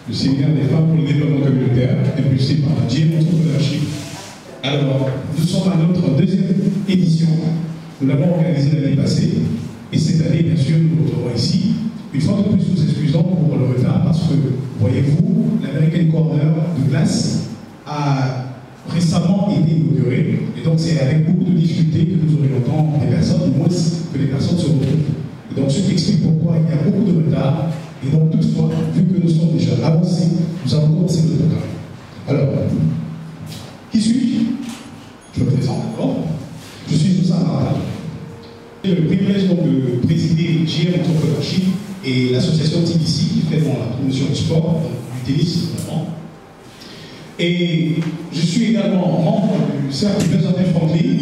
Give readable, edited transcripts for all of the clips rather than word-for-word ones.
le séminaire des femmes pour le développement communautaire, impulsé par la GM Entrepreneurship. Alors, nous sommes à notre deuxième édition. Nous l'avons organisée l'année passée. Et cette année, bien sûr, nous nous retrouvons ici. Une fois de plus, nous excusons pour le retard parce que, voyez-vous, l'American Corner de Glace a récemment été inauguré. Et donc, c'est avec beaucoup de difficultés que nous orientons les personnes, du moins que les personnes se retrouvent. Et donc, ce qui explique pourquoi il y a beaucoup de retard. Et donc, toutefois, vu que nous sommes déjà avancés, nous allons commencer le programme. Alors, qui suis-je? Je me présente d'abord. Je suis Moussa Martin. J'ai le privilège donc de présider GM Entrepreneurship et l'association TBC qui fait dans la promotion du sport, donc du tennis notamment. Et je suis également membre du cercle Benjamin Franklin,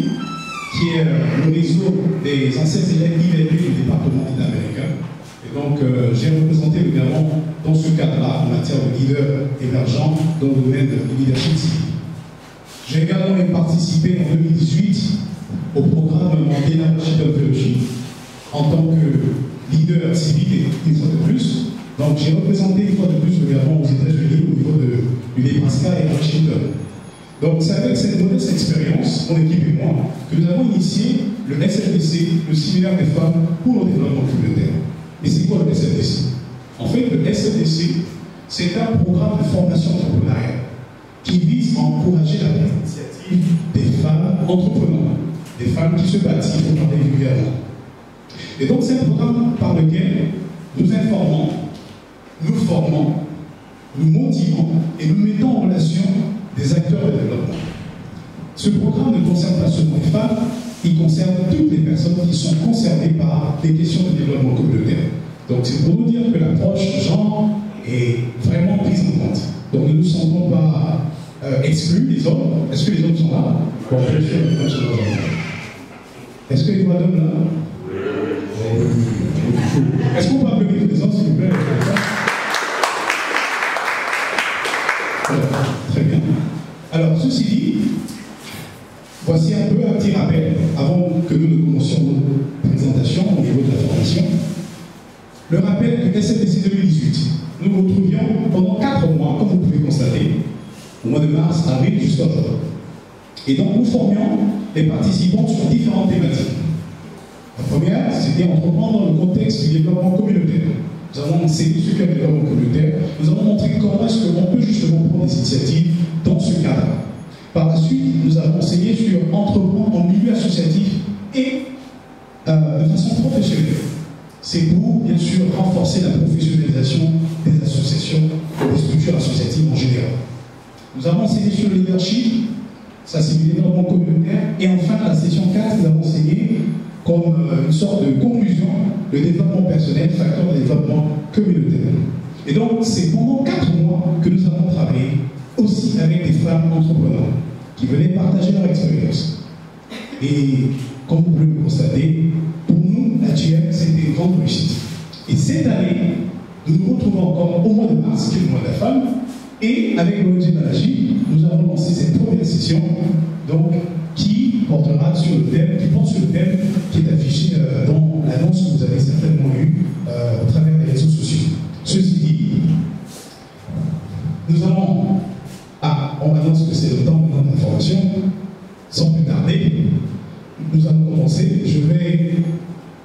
qui est le réseau des anciens élèves IVP du département américain. Et donc, j'ai représenté également dans ce cadre-là, en matière de leader émergent dans le domaine du leadership civil. J'ai également participé en 2018 au programme Mandela Washington Fellowship en tant que leader civil et une fois de plus. Donc, j'ai représenté une fois de plus également aux États-Unis au niveau du Nebraska et Washington. Donc, c'est avec cette modeste expérience, mon équipe et moi, que nous avons initié le SFDC, le séminaire des femmes pour le développement communautaire. Et c'est quoi le SFDC? En fait, le SFDC, c'est un programme de formation entrepreneuriale qui vise à encourager la prise d'initiative des femmes entrepreneurs, des femmes qui se bâtissent pour parler régulièrement. Et donc, c'est un programme par lequel nous informons, nous formons, nous motivons et nous mettons en relation des acteurs de développement. Ce programme ne concerne pas seulement les femmes, il concerne toutes les personnes qui sont concernées par des questions de développement communautaire. Donc c'est pour nous dire que l'approche genre est vraiment prise en compte. Donc ne nous sentons pas exclus, les hommes. Est-ce que les hommes sont là? Bon, bien sûr, les hommes sont là. Est-ce que les droits d'hommes là? Est-ce qu'on peut applaudir les hommes, s'il vous plaît? Très bien. Alors, ceci dit, voici un peu un petit rappel, avant que nous ne commencions notre présentation au niveau de la formation. Le rappel que SFDC 2018, nous nous retrouvions pendant 4 mois, comme vous pouvez constater, au mois de mars, avril jusqu'à juin. Et donc, nous formions les participants sur différentes thématiques. La première, c'était entreprendre dans le contexte du développement communautaire. Nous avons enseigné ce qu'est le développement communautaire. Nous avons montré comment est-ce qu'on peut justement prendre des initiatives dans ce cadre. Par la suite, nous avons enseigné sur entreprendre en milieu associatif et de façon professionnelle. C'est pour, bien sûr, renforcer la professionnalisation des associations et des structures associatives en général. Nous avons enseigné sur le leadership, ça c'est du développement communautaire, et enfin, la session 4, nous avons enseigné comme une sorte de conclusion, le développement personnel, facteur de développement communautaire. Et donc, c'est pendant 4 mois que nous avons travaillé aussi avec des femmes entrepreneurs qui venaient partager leur expérience. Et comme vous pouvez le constater, pour nous, la GM, c'était une grande réussite. Et cette année, nous nous retrouvons encore au mois de mars, qui est le mois de la femme, et avec l'ONG Malachi, nous avons lancé cette première session, donc, qui portera sur le thème, qui porte sur le thème qui est affiché dans l'annonce que vous avez certainement eue au travers des réseaux sociaux. Ceci dit, nous allons... Ah, on annonce que c'est le temps de l'information. Sans plus tarder, nous allons commencer. Je vais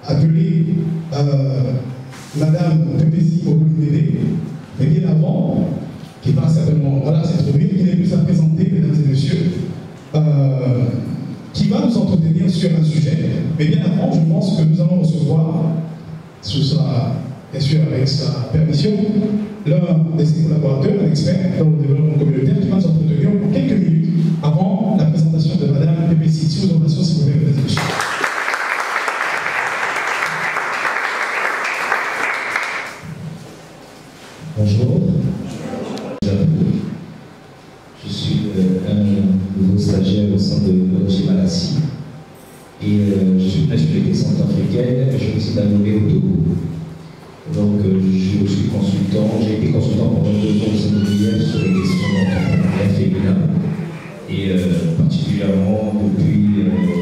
appeler Madame Pépézi Ogulumele, mais bien avant, qui va certainement, voilà, c'est trop bien, qui n'est plus à présenter, mesdames et messieurs, qui va nous entretenir sur un sujet. Mais bien avant, je pense que nous allons recevoir, ce sera bien sûr avec sa permission, l'un de ses collaborateurs, un expert dans le développement communautaire, qui va nous entretenir pour quelques minutes avant la présentation de Madame Pépézi. Si vous en passez, s'il vous plaît, mesdames et messieurs. Bonjour. Je suis un nouveau stagiaire au sein de l'ONG Malachi et je suis de nationalité centrafricaine et je suis d'Anoumé au Togo. Donc je suis consultant, j'ai été consultant pendant 2 ans au sein de l'IEF sur les questions d'entrepreneuriat féminin et particulièrement depuis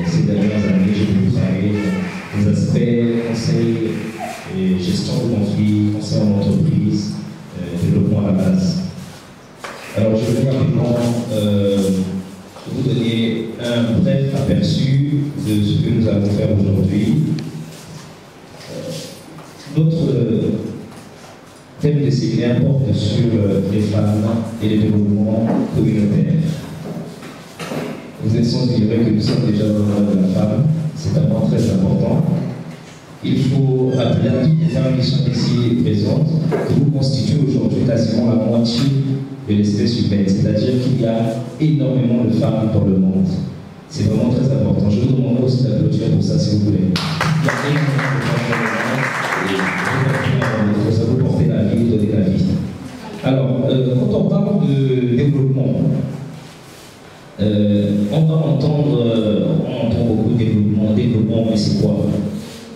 ces dernières années j'ai pu travailler les aspects conseil et gestion de conflits, conseil en entreprise, développement à la base. Alors je vais rapidement vous donner un bref aperçu de ce que nous allons faire aujourd'hui. Notre thème de séminaire porte sur les femmes et le développement communautaire. Vous êtes sans ignorer que nous sommes déjà dans le monde de la femme, c'est un point très important. Il faut rappeler à toutes les femmes qui sont ici présentes que vous constituez aujourd'hui quasiment la moitié de l'espèce humaine, c'est-à-dire qu'il y a énormément de femmes dans le monde. C'est vraiment très important. Je vous demande aussi d'applaudir pour ça, s'il vous plaît. Il y a énormément de femmes dans le monde et ça vous porter la vie, donner la vie. Alors, quand on parle de développement, on va entendre, on entend beaucoup de développement, mais c'est quoi?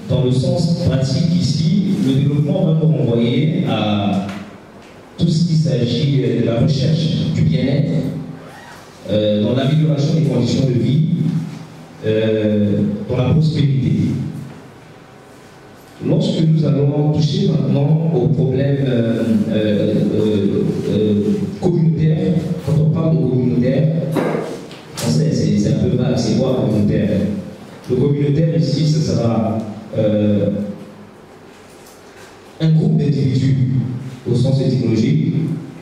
Dans le sens pratique ici, le développement va nous renvoyer à tout ce qui s'agit de la recherche du bien-être, dans l'amélioration des conditions de vie, dans la prospérité. Lorsque nous allons toucher maintenant aux problèmes communautaires, quand on parle de communautaire, on sait, c'est un peu vague, c'est quoi communautaire? Le communautaire ici, ce sera un groupe d'individus au sens étymologique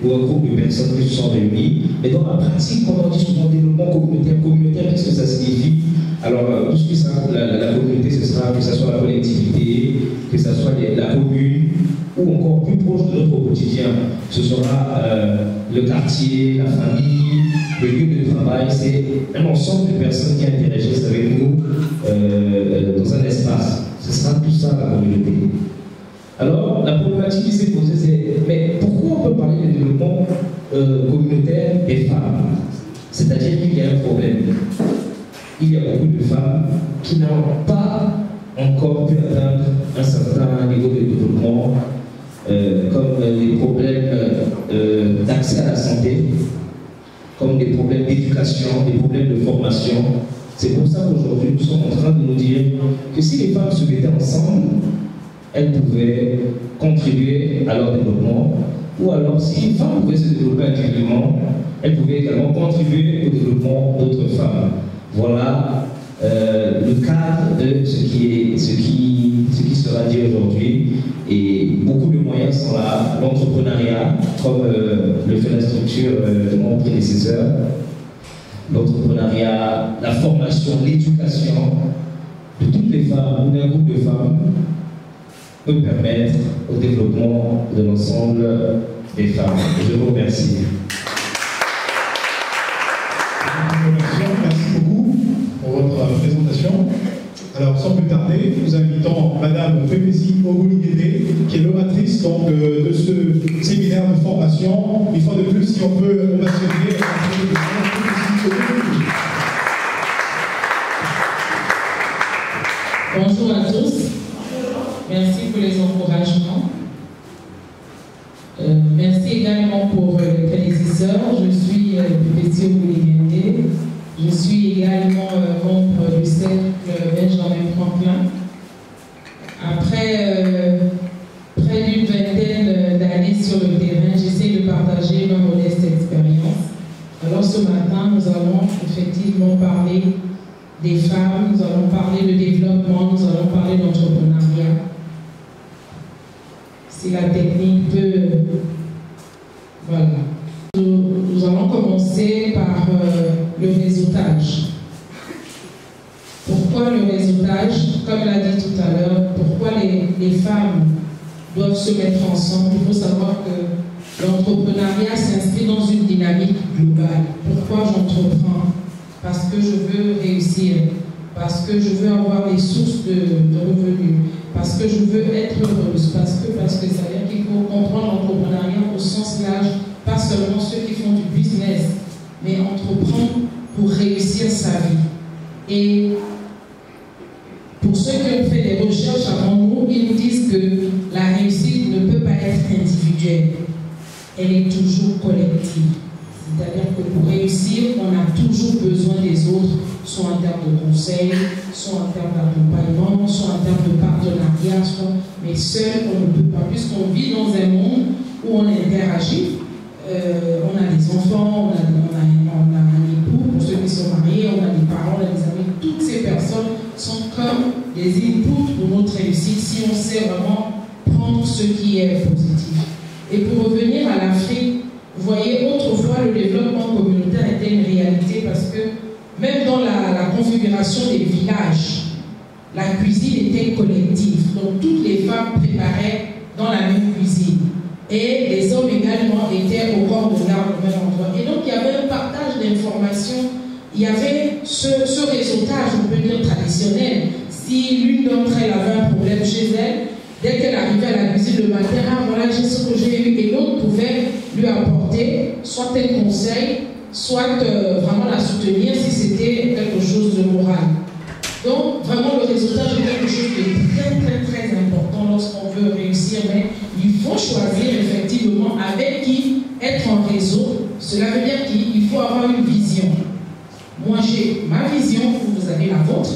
ou un groupe de personnes qui se sont réunies. Mais dans la pratique, quand on dit souvent développement communautaire, qu'est-ce que ça signifie? Alors, tout ce qui sera la communauté, ce sera que ce soit la collectivité, que ce soit la commune, ou encore plus proche de notre quotidien, ce sera le quartier, la famille, le lieu de travail. C'est un ensemble de personnes qui interagissent avec nous dans un espace. Ce sera tout ça la communauté. Alors, la problématique qui s'est posée, c'est mais pourquoi on peut parler de développement communautaire des femmes? C'est-à-dire qu'il y a un problème. Il y a beaucoup de femmes qui n'ont pas encore pu atteindre un certain niveau de développement, comme les problèmes d'accès à la santé, comme des problèmes d'éducation, des problèmes de formation. C'est pour ça qu'aujourd'hui, nous sommes en train de nous dire que si les femmes se mettaient ensemble, elles pouvaient contribuer à leur développement, ou alors si une femme pouvait se développer individuellement, elle pouvait également contribuer au développement d'autres femmes. Voilà le cadre de ce qui sera dit aujourd'hui, et beaucoup de moyens sont là. L'entrepreneuriat, comme le fait la structure de mon prédécesseur, l'entrepreneuriat, la formation, l'éducation de toutes les femmes ou d'un groupe de femmes peut permettre au développement de l'ensemble des femmes. Je vous remercie. Merci beaucoup pour votre présentation. Alors, sans plus tarder, nous invitons Madame Pépési Ogouligédé, qui est l'oratrice donc, de ce séminaire de formation. Une fois de plus, si on peut ovationner Bonjour à tous. Merci pour les encouragements. Merci également pour les prédécesseurs. Je suis Pépési Ogouligédé. Je suis également membre du cercle Benjamin Franklin. Après près d'une vingtaine d'années sur le terrain, j'essaie de partager ma modeste expérience. Alors ce matin, nous allons effectivement parler des femmes, nous allons parler de développement, nous allons parler d'entrepreneuriat. Si la technique peut... Voilà. Nous allons commencer par le réseautage. Pourquoi le réseautage? Comme l'a dit tout à l'heure, pourquoi les femmes doivent se mettre ensemble? Il faut savoir que l'entrepreneuriat s'inscrit dans une dynamique globale. Pourquoi j'entreprends? Parce que je veux réussir, parce que je veux avoir des sources de revenus, parce que je veux être heureuse, parce que ça veut dire qu'il faut comprendre l'entrepreneuriat au sens large, pas seulement ceux qui font du business, mais entreprendre pour réussir sa vie. Et pour ceux qui ont fait des recherches avant nous, ils nous disent que la réussite ne peut pas être individuelle, elle est toujours collective. C'est-à-dire que pour réussir, on a toujours besoin des autres, soit en termes de conseils, soit en termes d'accompagnement, soit en termes de partenariat, mais seul, on ne peut pas, puisqu'on vit dans un monde où on interagit, on a des enfants, on a un époux, pour ceux qui sont mariés, on a des parents, on a des amis. Toutes ces personnes sont comme des inputs pour notre réussite si on sait vraiment prendre ce qui est positif. Et pour revenir à l'Afrique, vous voyez, autrefois, le développement communautaire était une réalité parce que même dans la configuration des villages, la cuisine était collective. Donc, toutes les femmes préparaient dans la même cuisine. Et les hommes également étaient au corps de garde au même endroit. Et donc, il y avait un partage d'informations. Il y avait ce réseautage, on peut dire, traditionnel. Si l'une d'entre elles avait un problème chez elle, dès qu'elle arrivait à la cuisine le matin, ah voilà, j'ai ce que j'ai eu, et l'autre pouvait lui apporter soit tel conseil, soit vraiment la soutenir si c'était quelque chose de moral. Donc, vraiment, le réseautage est quelque chose de très, très, très important lorsqu'on veut réussir, mais il faut choisir effectivement avec qui être en réseau. Cela veut dire qu'il faut avoir une vision. Moi, j'ai ma vision, vous avez la vôtre,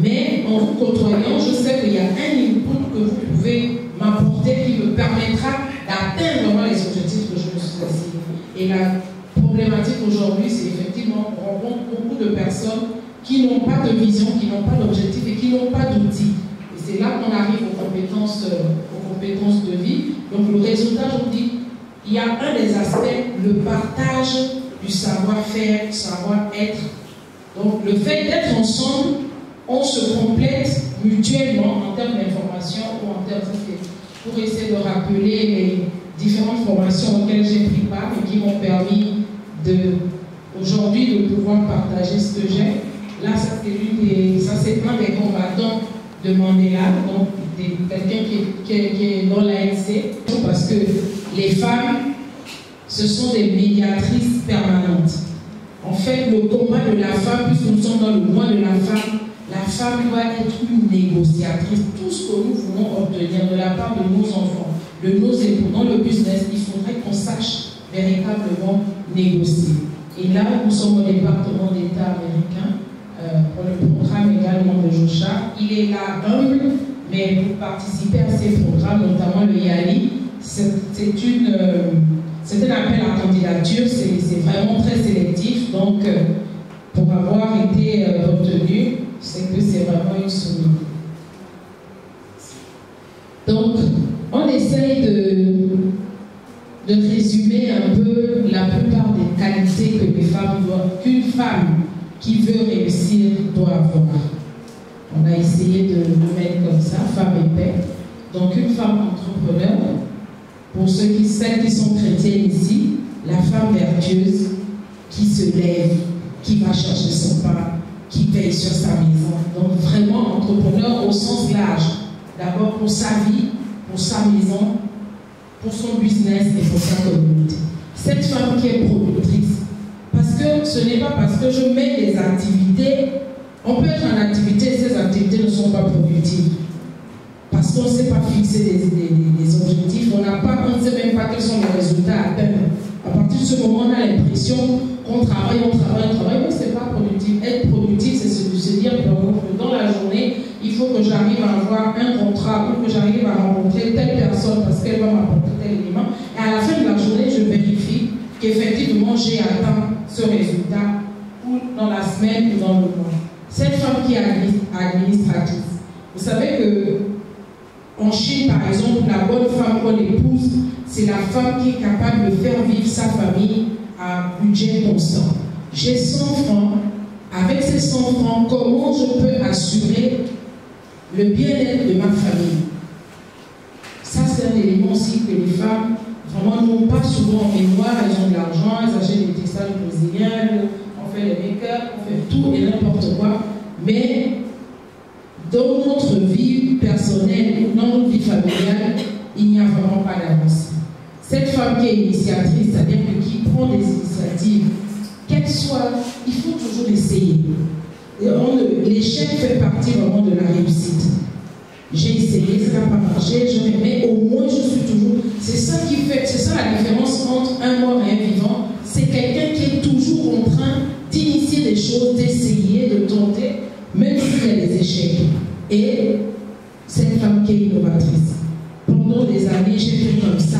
mais en vous côtoyant, je sais qu'il y a un input que vous pouvez m'apporter qui me permettra d'atteindre vraiment les objectifs que je me suis assigné. Et la problématique aujourd'hui, c'est effectivement qu'on rencontre beaucoup de personnes qui n'ont pas de vision, qui n'ont pas d'objectif et qui n'ont pas d'outils. Et c'est là qu'on arrive aux compétences de vie. Donc le réseautage, on dit, il y a un des aspects, le partage du savoir-faire, du savoir-être. Donc le fait d'être ensemble, on se complète mutuellement en termes d'information ou en termes de... Pour essayer de rappeler les différentes formations auxquelles j'ai pris part et qui m'ont permis aujourd'hui de pouvoir partager ce que j'ai. Là, ça c'est un des combattants de Mandela, donc quelqu'un qui est dans l'ANC, parce que les femmes, ce sont des médiatrices permanentes. En fait, le combat de la femme, puisque nous sommes dans le mois de la femme doit être une négociatrice. Tout ce que nous voulons obtenir de la part de nos enfants, de nos époux, dans le business, il faudrait qu'on sache véritablement négocier. Et là, nous sommes au département d'État américain, pour le programme également de Jocha. Il est là humble, mais pour participer à ces programmes, notamment le YALI, c'est un appel à candidature, c'est vraiment très sélectif. Donc, pour avoir été retenu, c'est que c'est vraiment une soumise. Donc, on essaye de résumer un peu la plupart des qualités que les femmes doivent, qu'une femme qui veut réussir doit avoir. On a essayé de le mettre comme ça, femme et paix. Donc une femme entrepreneur, pour celles qui sont chrétiennes ici, la femme vertueuse qui se lève, qui va chercher son pain, qui veille sur sa maison. Donc vraiment entrepreneur au sens large. D'abord pour sa vie, pour sa maison, pour son business et pour sa communauté. Cette femme qui est productrice, parce que ce n'est pas parce que je mets des activités, on peut être en activité et ces activités ne sont pas productives. Parce qu'on ne sait pas fixer des objectifs, on ne sait même pas quels sont les résultats à atteindre. À partir de ce moment, on a l'impression qu'on travaille, mais ce n'est pas productif. Être productif, c'est se dire que dans la journée, il faut que j'arrive à avoir un contrat ou que j'arrive à rencontrer telle personne parce qu'elle va m'apporter tel élément. Et à la fin de la journée, je vérifie qu'effectivement, j'ai atteint ce résultat ou dans la semaine ou dans le mois. Cette femme qui est administratrice, vous savez que en Chine, par exemple, la bonne femme qu'on épouse, c'est la femme qui est capable de faire vivre sa famille à budget constant. J'ai 100 francs. Avec ces 100 francs, comment je peux assurer le bien-être de ma famille? Ça, c'est un élément aussi que les femmes vraiment n'ont pas souvent en mémoire. Elles ont de l'argent, elles achètent des textiles brésiliens, on fait les make-up, on fait tout et n'importe quoi. Mais dans notre vie personnelle ou dans notre vie familiale, il n'y a vraiment pas d'avancée. Cette femme qui est initiatrice, c'est-à-dire qui prend des initiatives, qu'elle soit, il faut toujours essayer. L'échec fait partie vraiment de la réussite. J'ai essayé, ça n'a pas marché, mais au moins je suis toujours... C'est ça qui fait, c'est ça la différence entre un mort et un vivant. C'est quelqu'un qui est toujours en train d'initier des choses, d'essayer, de tenter, même s'il y a des échecs. Et cette femme qui est innovatrice. Pendant des années, j'ai fait comme ça.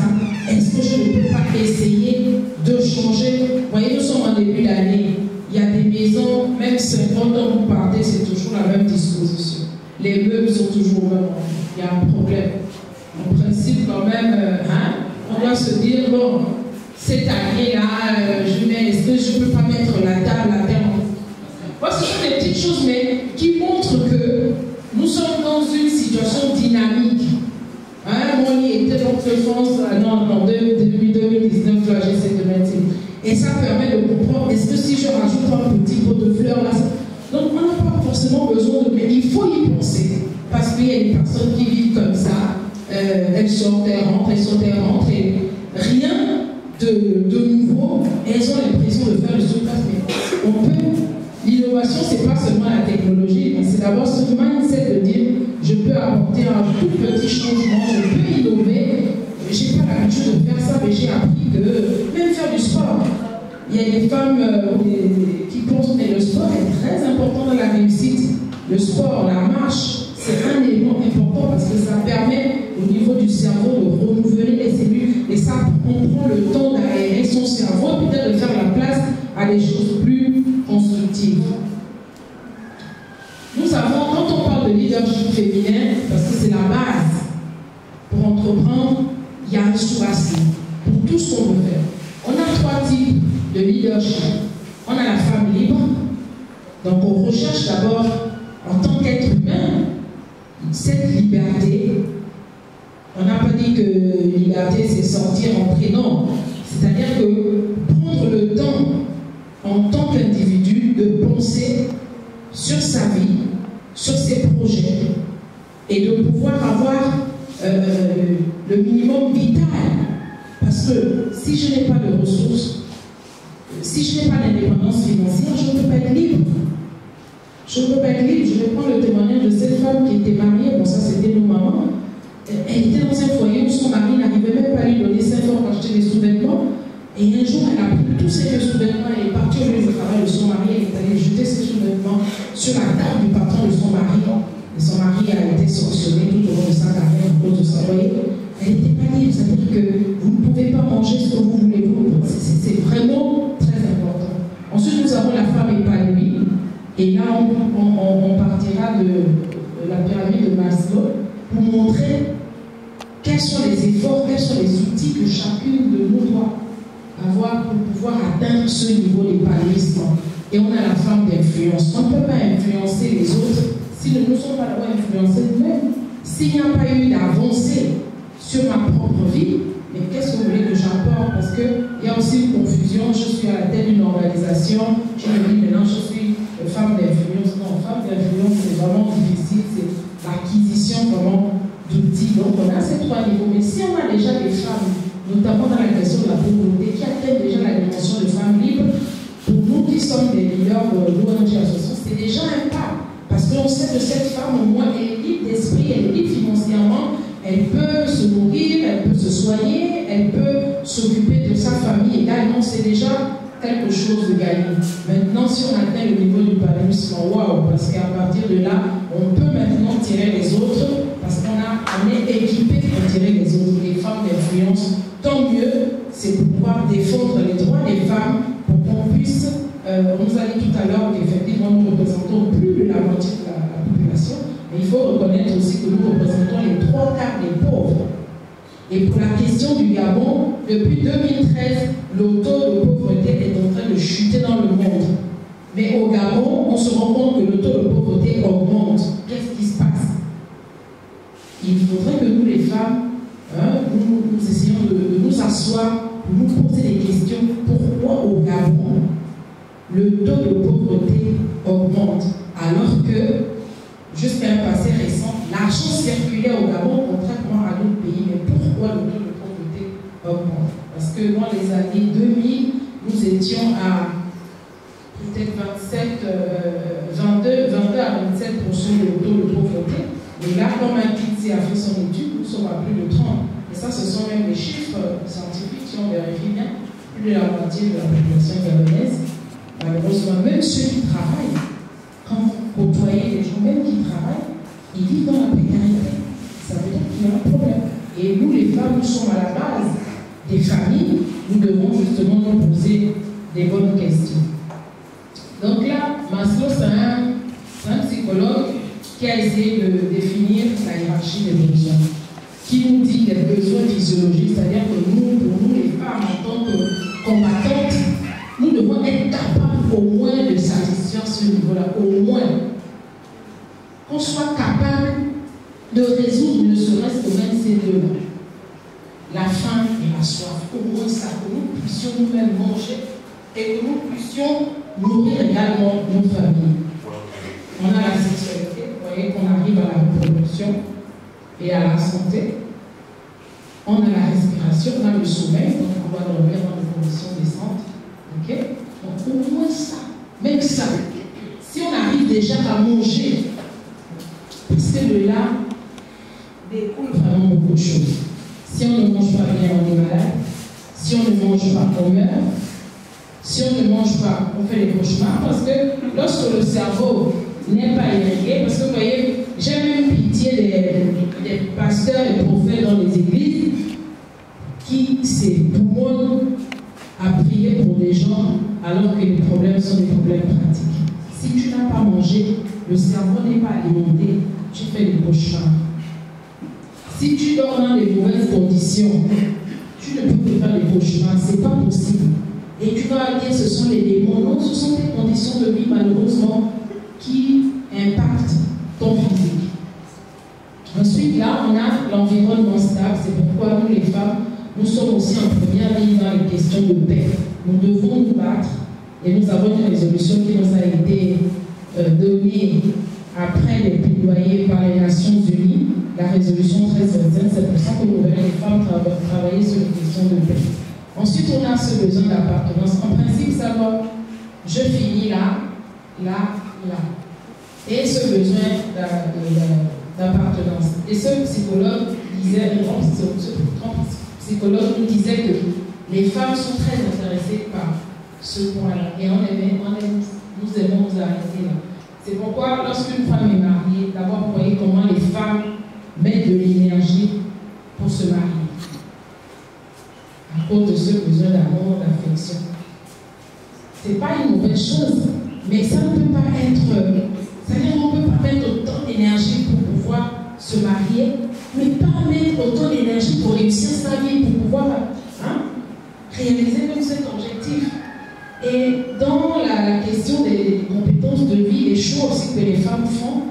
Est-ce que je ne peux pas essayer de changer voyez, nous sommes en début d'année. Il y a des maisons, même 50 ans, vous partez, c'est toujours la même disposition. Les meubles sont toujours au même endroit. Il y a un problème. En principe, quand même, on doit se dire, bon, cette année-là, est-ce que je ne peux pas mettre la table à terre? Voilà, ce sont des petites choses, mais qui montrent que nous sommes dans une situation dynamique. Mon lit était donc en 2019, là, j'essaie de mettre. Et ça permet de comprendre, est-ce que si je rajoute un petit pot de fleurs là, donc on n'a pas forcément besoin de, mais il faut y penser, parce qu'il y a des personnes qui vivent comme ça, elles sortent, elles rentrent, et rien de nouveau, elles ont l'impression de faire le surplace, mais on peut, l'innovation c'est pas seulement la technologie, mais c'est d'abord ce mindset de dire, je peux apporter un tout petit changement, je peux innover. Je n'ai pas l'habitude de faire ça, mais j'ai appris que même faire du sport, il y a des femmes qui pensent que le sport est très important dans la réussite. Le sport, la marche, c'est un élément important parce que ça permet au niveau du cerveau de renouveler les cellules et ça, on prend le temps d'aérer son cerveau et peut-être de faire la place à des choses plus constructives. Nous avons, quand on parle de leadership féminin, parce que c'est la base pour entreprendre, il y a un choix pour tout ce qu'on veut faire. On a 3 types de leadership. On a la femme libre. Donc on recherche d'abord, en tant qu'être humain, cette liberté. On n'a pas dit que liberté c'est sortir, entrer, non. C'est-à-dire que prendre le temps, en tant qu'individu, de penser sur sa vie, sur ses projets, et de pouvoir avoir le minimum vital. Parce que si je n'ai pas de ressources, si je n'ai pas d'indépendance financière, je ne peux pas être libre. Je ne peux pas être libre. Je vais prendre le témoignage de cette femme qui était mariée, bon ça c'était nos mamans. Elle était dans un foyer où son mari n'arrivait même pas à lui donner 5 francs pour acheter des sous-vêtements. Et un jour, elle a pris tous ses sous-vêtements, elle est partie au lieu de travail de son mari, elle est allée jeter ses sous-vêtements sur la table du patron de son mari. Et son mari a été sanctionné tout au long de sa carrière à cause de ça. Vous voyez, elle n'était pas libre, c'est-à-dire que vous ne pouvez pas manger ce que vous voulez. C'est vraiment très important. Ensuite, nous avons la femme épanouie. Et là, on partira de la pyramide de Maslow pour montrer quels sont les efforts, quels sont les outils que chacune de nous doit avoir pour pouvoir atteindre ce niveau d'épanouissement. Et on a la femme d'influence. On ne peut pas influencer les autres si nous ne sommes pas d'abord influencés nous-mêmes. S'il n'y a pas eu d'avancée sur ma propre vie, mais qu'est-ce que vous voulez que j'apporte? Parce qu'il y a aussi une confusion. Je suis à la tête d'une organisation, je me dis maintenant je suis femme d'influence. Non, femme d'influence, c'est vraiment difficile, c'est l'acquisition vraiment d'outils. Donc on a ces 3 niveaux. Mais si on a déjà des femmes, notamment dans la question de la pauvreté, qui atteignent déjà la dimension de femmes libres, pour nous qui sommes des leaders de l'ONG Association, c'est déjà un pas. Parce qu'on sait que cette femme, au moins, elle est libre d'esprit, elle est libre financièrement, elle peut se nourrir, elle peut se soigner, elle peut s'occuper de sa famille également. C'est déjà quelque chose de gagné. Maintenant, si on atteint le niveau du d'épanouissement, waouh, parce qu'à partir de là, on peut maintenant tirer les autres, parce qu'on est équipé pour tirer les autres. Les femmes d'influence, tant mieux, c'est pour pouvoir défendre les droits des femmes, pour qu'on puisse, on nous a dit tout à l'heure qu'effectivement nous représentons plus de la moitié de la population, mais il faut reconnaître aussi que nous représentons les 3 quarts des pauvres. Et pour la question du Gabon, depuis 2013, le taux de pauvreté est en train de chuter dans le monde. Mais au Gabon, on se rend compte que le taux de pauvreté augmente. Qu'est-ce qui se passe? Il faudrait que nous, les femmes, nous essayons de nous asseoir, de nous poser des questions. Pourquoi au Gabon, le taux de pauvreté augmente alors que, jusqu'à un passé récent, l'argent circulait au Gabon contrairement à d'autres pays? Mais pourquoi le taux de pauvreté augmente? Parce que dans les années 2000, nous étions à peut-être 22 à 27% de taux de pauvreté. Et là, comme McKinsey a fait son étude, nous sommes à plus de 30. Et ça, ce sont même des chiffres scientifiques qui ont vérifié bien. Plus de la moitié de la population gabonaise, malheureusement, même ceux qui travaillent, quand vous côtoyez les gens même qui travaillent, ils vivent dans la précarité. Ça veut dire qu'il y a un problème. Et nous, les femmes, nous sommes à la base des familles. Nous devons justement nous poser des psychologue qui a essayé de définir la hiérarchie des besoins, qui nous dit les besoins physiologiques, c'est-à-dire que nous, pour nous les femmes, en tant que combattantes, nous devons être capables au moins de satisfaire ce niveau-là, au moins. Qu'on soit capable de résoudre ne serait-ce que même ces deux-là. La faim et la soif, au moins ça, que nous puissions nous-mêmes manger et que nous puissions nourrir également nos familles. On a la sexualité, vous voyez qu'on arrive à la reproduction et à la santé. On a la respiration, on a le sommeil, donc on doit dormir dans des conditions décentes. Okay? Donc au moins ça, même ça, si on arrive déjà à manger, parce que de là découle vraiment beaucoup de choses. Si on ne mange pas bien, on est malade. Si on ne mange pas, on meurt. Si on ne mange pas, on fait des cauchemars. Parce que lorsque le cerveau n'est pas irrigué, parce que vous voyez, j'ai même pitié des pasteurs et prophètes dans les églises qui s'époumonnent à prier pour des gens alors que les problèmes sont des problèmes pratiques. Si tu n'as pas mangé, le cerveau n'est pas alimenté, tu fais des cauchemars. Si tu dors dans des mauvaises conditions, tu ne peux pas faire des cauchemars, ce n'est pas possible. Et tu vas dire ce sont les démons. Non, ce sont des conditions de vie malheureusement qui impactent ton physique. Ensuite, là, on a l'environnement stable. C'est pourquoi nous, les femmes, nous sommes aussi en première ligne dans les questions de paix. Nous devons nous battre et nous avons une résolution qui nous a été donnée après les plaidoyers par les Nations Unies, la résolution 1325. C'est pour ça que nous verrons les femmes travailler sur les questions de paix. Ensuite, on a ce besoin d'appartenance. En principe, ça va, je finis là, là, là. Et ce besoin d'appartenance. Et ce psychologue disait, ce psychologue nous disait que les femmes sont très intéressées par ce point-là. Et nous aimons nous arrêter là. C'est pourquoi, lorsqu'une femme est mariée, d'abord, vous voyez comment les femmes mettent de l'énergie pour se marier. À cause de ce besoin d'amour, d'affection. Ce n'est pas une mauvaise chose, mais ça ne peut pas être. C'est-à-dire qu'on ne peut pas mettre autant d'énergie pour pouvoir se marier, mais pas mettre autant d'énergie pour réussir sa vie, pour pouvoir réaliser même cet objectif. Et dans la question des compétences de vie, les choix aussi que les femmes font,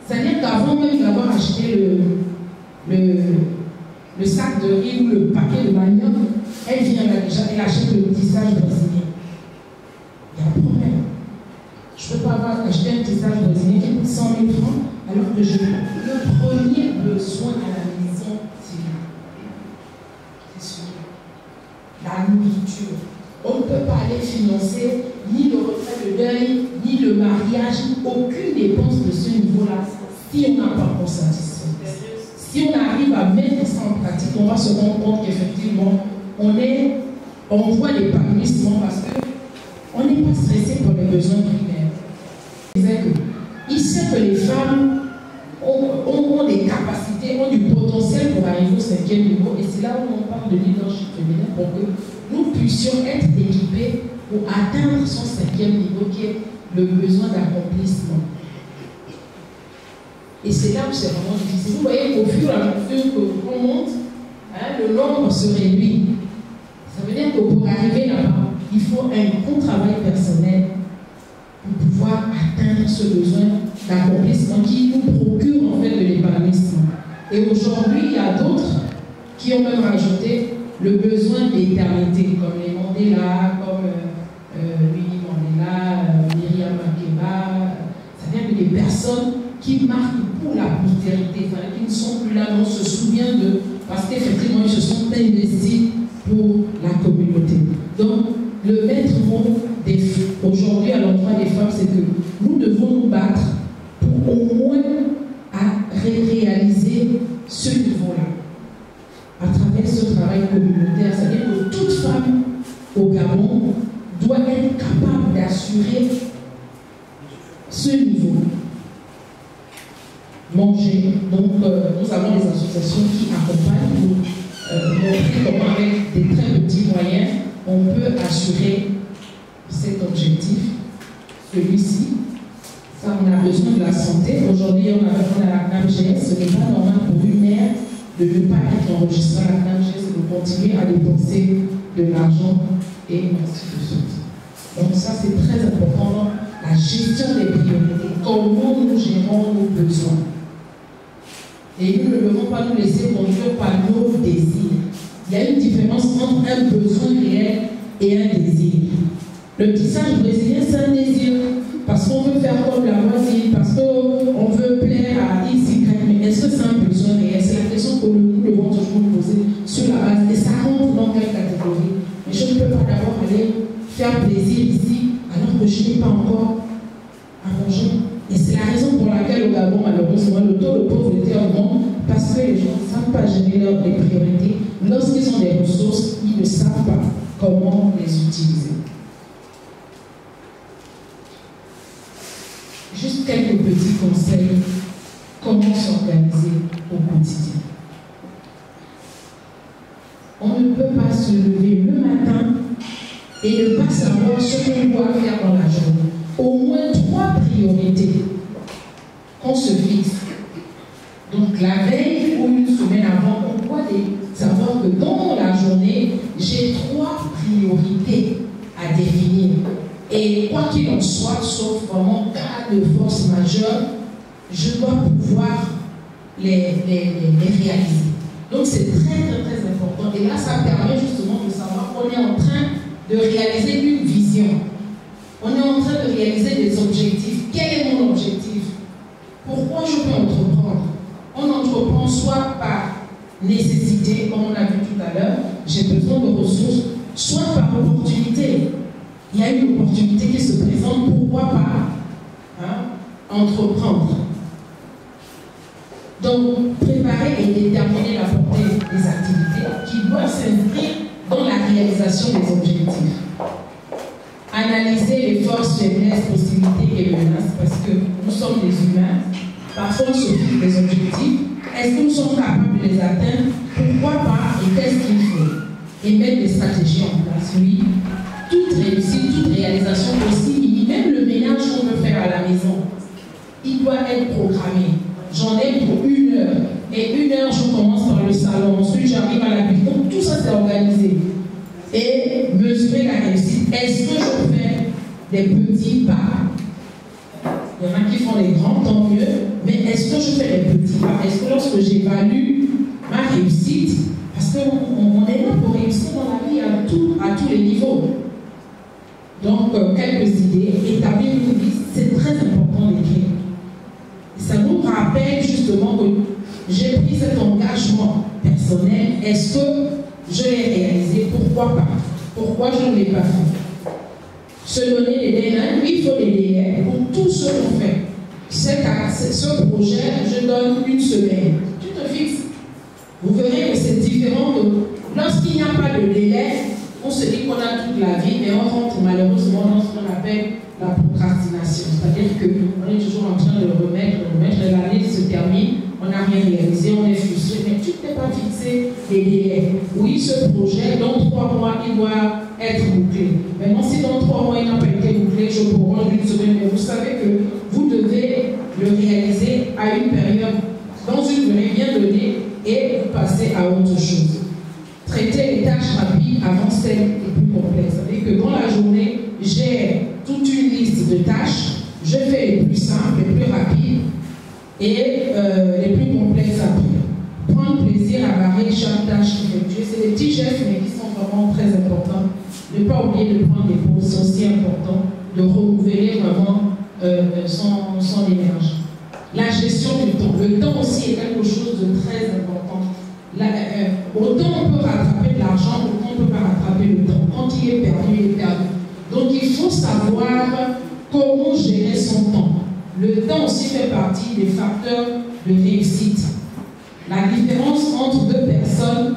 c'est-à-dire qu'avant même d'avoir acheté le sac de riz ou le paquet de manioc, elle vient là déjà, elle achète le tissage brésilien. Il y a un problème. Je ne peux pas avoir acheté un tissage brésilien qui coûte 100 000 francs alors que le premier besoin à la maison, c'est sûr. La nourriture. On ne peut pas aller financer ni le retrait de deuil, ni le mariage, aucune dépense de ce niveau-là, si on n'a pas pour satisfaire. Si on arrive à mettre ça en pratique, on va se rendre compte qu'effectivement, on voit l'épanouissement parce qu'on n'est pas stressé pour les besoins primaires. Il sait que les femmes ont des capacités, ont du potentiel pour arriver au 5e niveau, et c'est là où on parle de leadership féminin pour que nous puissions être équipés pour atteindre son 5e niveau qui est le besoin d'accomplissement. Et c'est là où c'est vraiment difficile. Vous voyez qu'au fur et à mesure qu'on monte, le nombre se réduit. Ça veut dire que pour arriver là-bas, il faut un gros travail personnel pour pouvoir atteindre ce besoin d'accomplissement qui nous procure en fait de l'épanouissement. Et aujourd'hui, il y a d'autres qui ont même rajouté le besoin d'éternité, comme les Mandela, comme Winnie Mandela, Myriam Makeba, c'est-à-dire que des personnes qui marquent pour la postérité, qui ne sont plus là, mais on se souvient d'eux, parce qu'effectivement, ils se sont investis pour la communauté. Donc, le maître mot aujourd'hui à l'endroit des femmes, c'est que nous devons nous battre pour au moins réaliser ce niveau-là, à travers ce travail communautaire. C'est-à-dire que toute femme au Gabon doit être capable d'assurer ce niveau. Manger. Donc, nous avons des associations qui accompagnent pour montrer comment, avec des très petits moyens, on peut assurer cet objectif. Celui-ci, car on a besoin de la santé. Aujourd'hui, on a la CNAMGS. Ce n'est pas normal pour une mère de ne pas être enregistrée à la CNAMGS et de continuer à dépenser de l'argent et ainsi de suite. Donc ça, c'est très important, la gestion des priorités, comment nous gérons nos besoins. Et nous ne devons pas nous laisser conduire par nos désirs. Il y a une différence entre un besoin réel et un désir. Le tissage brésilien, c'est un désir, parce qu'on veut faire comme la voisine, parce qu'on veut plaire à X, Y, mais est-ce que c'est un besoin réel? C'est la question que nous devons toujours nous poser sur la base. Et ça rentre dans quelle catégorie? Mais je ne peux pas d'abord aller faire plaisir ici, alors que je n'ai pas encore à manger. Et c'est la raison pour laquelle au Gabon, malheureusement, le taux de pauvreté augmente, parce que les gens ne savent pas gérer leurs priorités. Lorsqu'ils ont des ressources, ils ne savent pas comment les utiliser. Juste quelques petits conseils. Comment s'organiser au quotidien. On ne peut pas se lever le matin et ne pas savoir ce qu'on doit faire dans la journée. Au moins 3 priorités qu'on se fixe. Donc la veille ou une semaine avant, on doit savoir que dans la journée, j'ai 3 priorités à définir. Et quoi qu'il en soit, sauf vraiment cas de force majeure, je dois pouvoir les réaliser. Donc c'est très important. Et là, ça permet justement de savoir qu'on est en train de réaliser une vision. On est en train de réaliser des objectifs. Quel est mon objectif? Pourquoi je peux entreprendre? On entreprend soit par nécessité, comme on a vu tout à l'heure, j'ai besoin de ressources, soit par opportunité. Il y a une opportunité qui se présente, pourquoi pas entreprendre? Donc, préparer et déterminer la portée des activités qui doivent s'inscrire dans la réalisation des objectifs. Analyser les forces, faiblesses, possibilités et menaces, parce que nous sommes des humains. Parfois, on se fixe des objectifs. Est-ce que nous sommes capables de les atteindre? Pourquoi pas? Et qu'est-ce qu'il faut? Et mettre des stratégies en place, oui. Toute réussite, toute réalisation possible, même le ménage qu'on peut faire à la maison, il doit être programmé. J'en ai pour 1 heure. Et 1 heure, je commence par le salon. Ensuite, j'arrive à la cuisine. Donc, tout ça, c'est organisé. Et mesurer la réussite. Est-ce que je fais des petits pas? Il y en a qui font les grands, tant mieux. Mais est-ce que je fais des petits pas? Est-ce que lorsque j'évalue ma réussite, parce qu'on est là pour réussir dans la vie à tous les niveaux. Donc, quelques idées. Établir une liste, c'est très important d'écrire. Ça nous rappelle justement que j'ai pris cet engagement personnel. Est-ce que je l'ai réalisé? Pourquoi pas? Pourquoi je ne l'ai pas fait? Se donner des délais, oui, il faut des délais pour tout ce qu'on fait. Ce projet, je donne 1 semaine. Tu te fixes. Vous verrez que c'est différent de lorsqu'il n'y a pas de délai, on se dit qu'on a toute la vie, mais on rentre malheureusement dans ce qu'on appelle la procrastination. C'est-à-dire qu'on est toujours en train de remettre, l'année se termine, on n'a rien réalisé, on est frustré, mais tu ne t'es pas fixé des délais. Oui, ce projet, dans 3 mois, il doit être bouclé. Maintenant, si dans 3 mois, il n'a pas été bouclé, je prolonge 1 semaine, mais vous savez que vous devez le réaliser à une période, dans une durée bien donnée, et vous passez à autre chose. Traiter les tâches rapides avant celles les plus complexes. C'est-à-dire que dans la journée, j'ai toute une liste de tâches, je fais les plus simples, les plus rapides et les plus complexes après. Prendre plaisir à varier chaque tâche effectuée, c'est des petits gestes mais qui sont vraiment très importants. Ne pas oublier de prendre des pauses, c'est aussi important, de renouveler vraiment son énergie. La gestion du temps. Le temps aussi est quelque chose de très important. Autant on peut rattraper de l'argent, autant on ne peut pas rattraper le temps. Quand il est perdu, il est perdu. Donc il faut savoir comment gérer son temps. Le temps aussi fait partie des facteurs de réussite. La différence entre 2 personnes,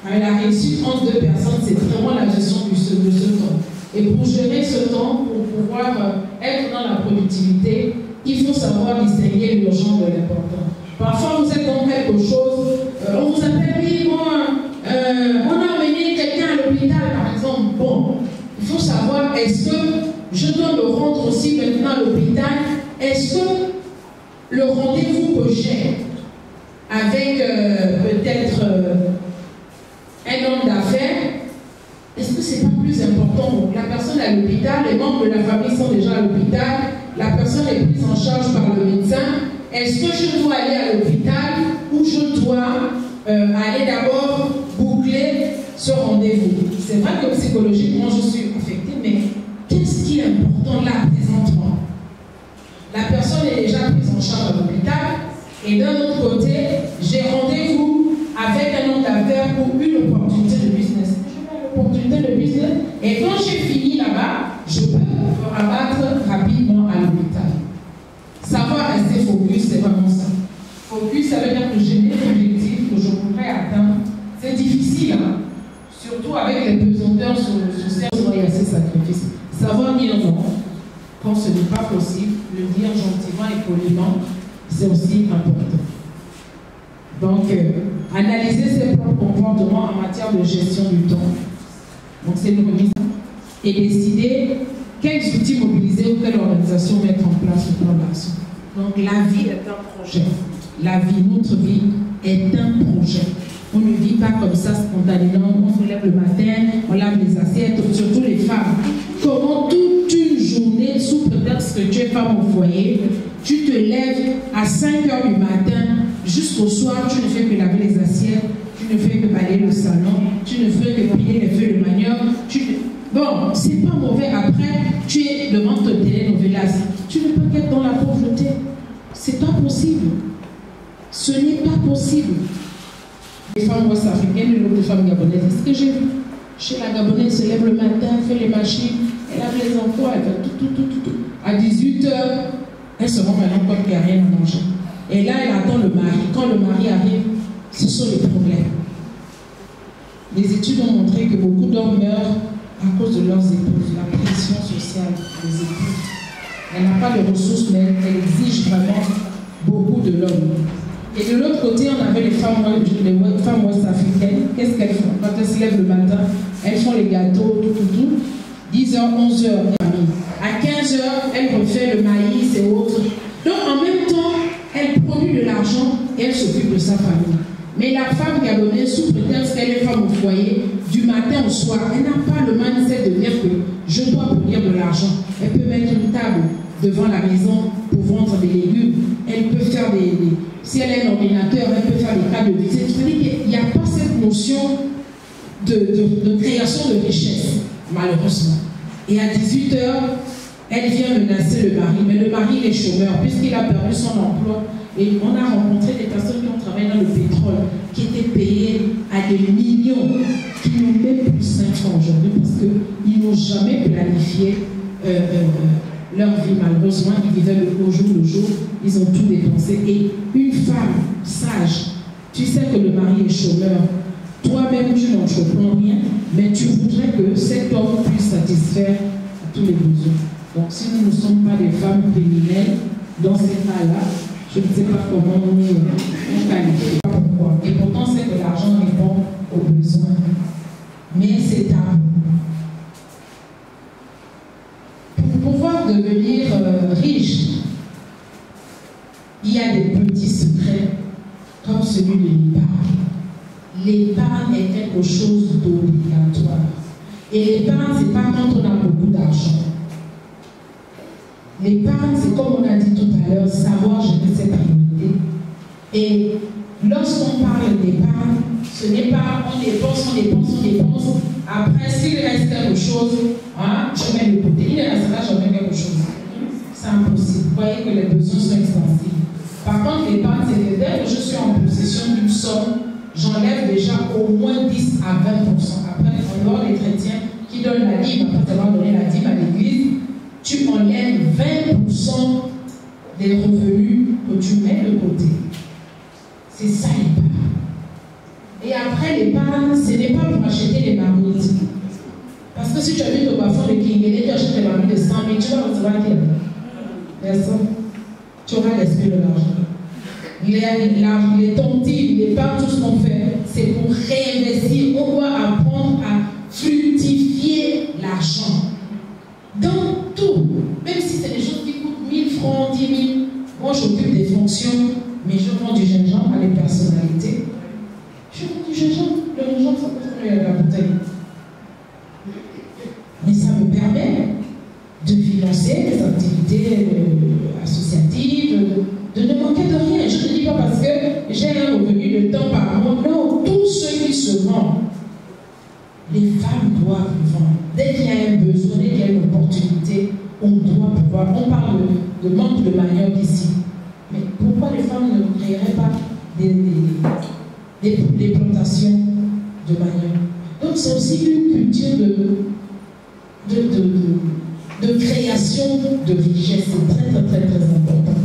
la réussite entre 2 personnes, c'est vraiment la gestion de ce temps. Et pour gérer ce temps, pour pouvoir être dans la productivité, il faut savoir distinguer l'urgent de l'important. Parfois, vous êtes dans quelque chose, on vous appelle, oui, on a emmené quelqu'un à l'hôpital, par exemple. Bon, il faut savoir, est-ce que je dois me rendre aussi maintenant à l'hôpital est-ce que le rendez-vous que j'ai avec peut-être un homme d'affaires, est-ce que c'est pas plus important? La personne à l'hôpital, les membres de la famille sont déjà à l'hôpital, la personne est prise en charge par le médecin. Est-ce que je dois aller à l'hôpital ou je dois aller d'abord boucler ce rendez-vous? C'est vrai que psychologiquement je suis affectée, mais qu'est-ce qui est important là présentement? La personne est déjà prise en charge à l'hôpital et d'un autre côté, j'ai rendez-vous avec un homme d'affaires pour une opportunité de business. Opportunité de business. Et quand j'ai fini là-bas, je peux me rabattre rapidement à l'hôpital. Savoir rester focus, c'est vraiment ça. Focus, ça veut dire que j'ai des objectifs que je voudrais atteindre. C'est difficile, hein? Surtout avec les pesanteurs sociales, il y a ces sacrifices. Savoir dire non, quand ce n'est pas possible, le dire gentiment et poliment, c'est aussi important. Donc, analyser ses propres comportements en matière de gestion du temps. Donc, c'est une remise. Et décider quels outils mobiliser ou quelle organisation mettre en place au plan d'action. Donc, la vie est un projet. La vie, notre vie, est un projet. On ne vit pas comme ça spontanément. On se lève le matin, on lave les assiettes, surtout les femmes. Comment toute une journée, sous prétexte que tu es femme au foyer, tu te lèves à 5 h du matin, jusqu'au soir, tu ne fais que laver les assiettes, tu ne fais que balayer le salon, tu ne fais que plier les feuilles de manioc. Bon, c'est pas mauvais. Après, tu es devant ton télénovelas. Tu ne peux qu'être dans la pauvreté. C'est pas possible. Ce n'est pas possible. Les femmes ouest-africaines et l'autre femme gabonaise, c'est ce que j'ai vu. Chez la Gabonaise, elle se lève le matin, elle fait les machines, elle lave les enfants, elle fait tout. À 18 h, elle se rend maintenant comme qu'il n'y a rien à manger. Et là, elle attend le mari. Quand le mari arrive, ce sont les problèmes. Les études ont montré que beaucoup d'hommes meurent à cause de leurs épouses, la pression sociale des épouses. Elle n'a pas de ressources, mais elle exige vraiment beaucoup de l'homme. Et de l'autre côté, on avait les femmes ouest-africaines. Qu'est-ce qu'elles font? Quand elles se lèvent le matin, elles font les gâteaux, tout. 10 h, 11 h, à 15 h, elles refait le maïs et autres. Donc en même temps, elle produit de l'argent et elle s'occupe de sa famille. Mais la femme gabonaise, sous prétexte qu'elle est femme au foyer, du matin au soir, elle n'a pas le mindset de dire que je dois produire de l'argent. Elle peut mettre une table devant la maison pour vendre des légumes. Elle peut faire si elle a un ordinateur, elle peut faire des cas de visite. C'est-à-dire qu'il n'y a pas cette notion de création de richesse, malheureusement. Et à 18 h, elle vient menacer le mari. Mais le mari, il est chômeur, puisqu'il a perdu son emploi. Et on a rencontré des personnes qui ont travaillé dans le pétrole, qui étaient payées à des millions, qui n'ont même plus 5 francs aujourd'hui, parce qu'ils n'ont jamais planifié leur vie. Malheureusement, ils vivaient au jour le jour, ils ont tout dépensé. Et une femme sage, tu sais que le mari est chômeur, toi-même tu n'entreprends rien, mais tu voudrais que cet homme puisse satisfaire tous les besoins. Donc si nous ne sommes pas des femmes criminelles, dans ces cas-là, je ne sais pas comment on qualifie. Pourquoi? Et pourtant, c'est que l'argent répond aux besoins. Mais c'est à pour pouvoir devenir riche, il y a des petits secrets comme celui de l'épargne. L'épargne est quelque chose d'obligatoire. Et l'épargne, ce n'est pas quand on a beaucoup d'argent. L'épargne, c'est comme on a dit tout à l'heure, savoir gérer ses priorités. Et lorsqu'on parle d'épargne, ce n'est pas on dépense. Après, s'il reste quelque chose, hein, je mets de côté. Il ne restera jamais quelque chose. C'est impossible. Vous voyez que les besoins sont extensibles. Par contre, l'épargne, c'est dès que je suis en possession d'une somme, j'enlève déjà au moins 10 à 20%. Après, en dehors des chrétiens qui donnent la dîme, après avoir donné la dîme à l'église, tu enlèves 20% des revenus que tu mets de côté. C'est ça l'épargne. Et après l'épargne, ce n'est pas pour acheter des marmites. Parce que si tu habites au bas-fond de Kingélé, tu achètes des marmites de 100 000, tu vas recevoir quel? Personne. Tu auras l'esprit de l'argent. Les tontines, l'épargne, tout ce qu'on fait, c'est pour réinvestir. On doit apprendre à fructifier l'argent. Dans tout, même si c'est des choses qui coûtent 1000 francs, 10 000 moi j'occupe des fonctions, mais je vends du gingembre à des personnalités. Je vends du gingembre, le gingembre ça coûte combien la bouteille? Mais ça me permet de financer des activités associatives, de ne manquer de rien. Je ne dis pas parce que j'ai un revenu de temps par mois. Non, tous ceux qui se vendent, les femmes doivent vendre. Dès qu'il y a un besoin, dès qu'il y a une opportunité, on doit pouvoir. On parle de manque de manioc ici. Mais pourquoi les femmes ne créeraient pas des plantations de manioc? Donc c'est aussi une culture de création de richesse. C'est très important.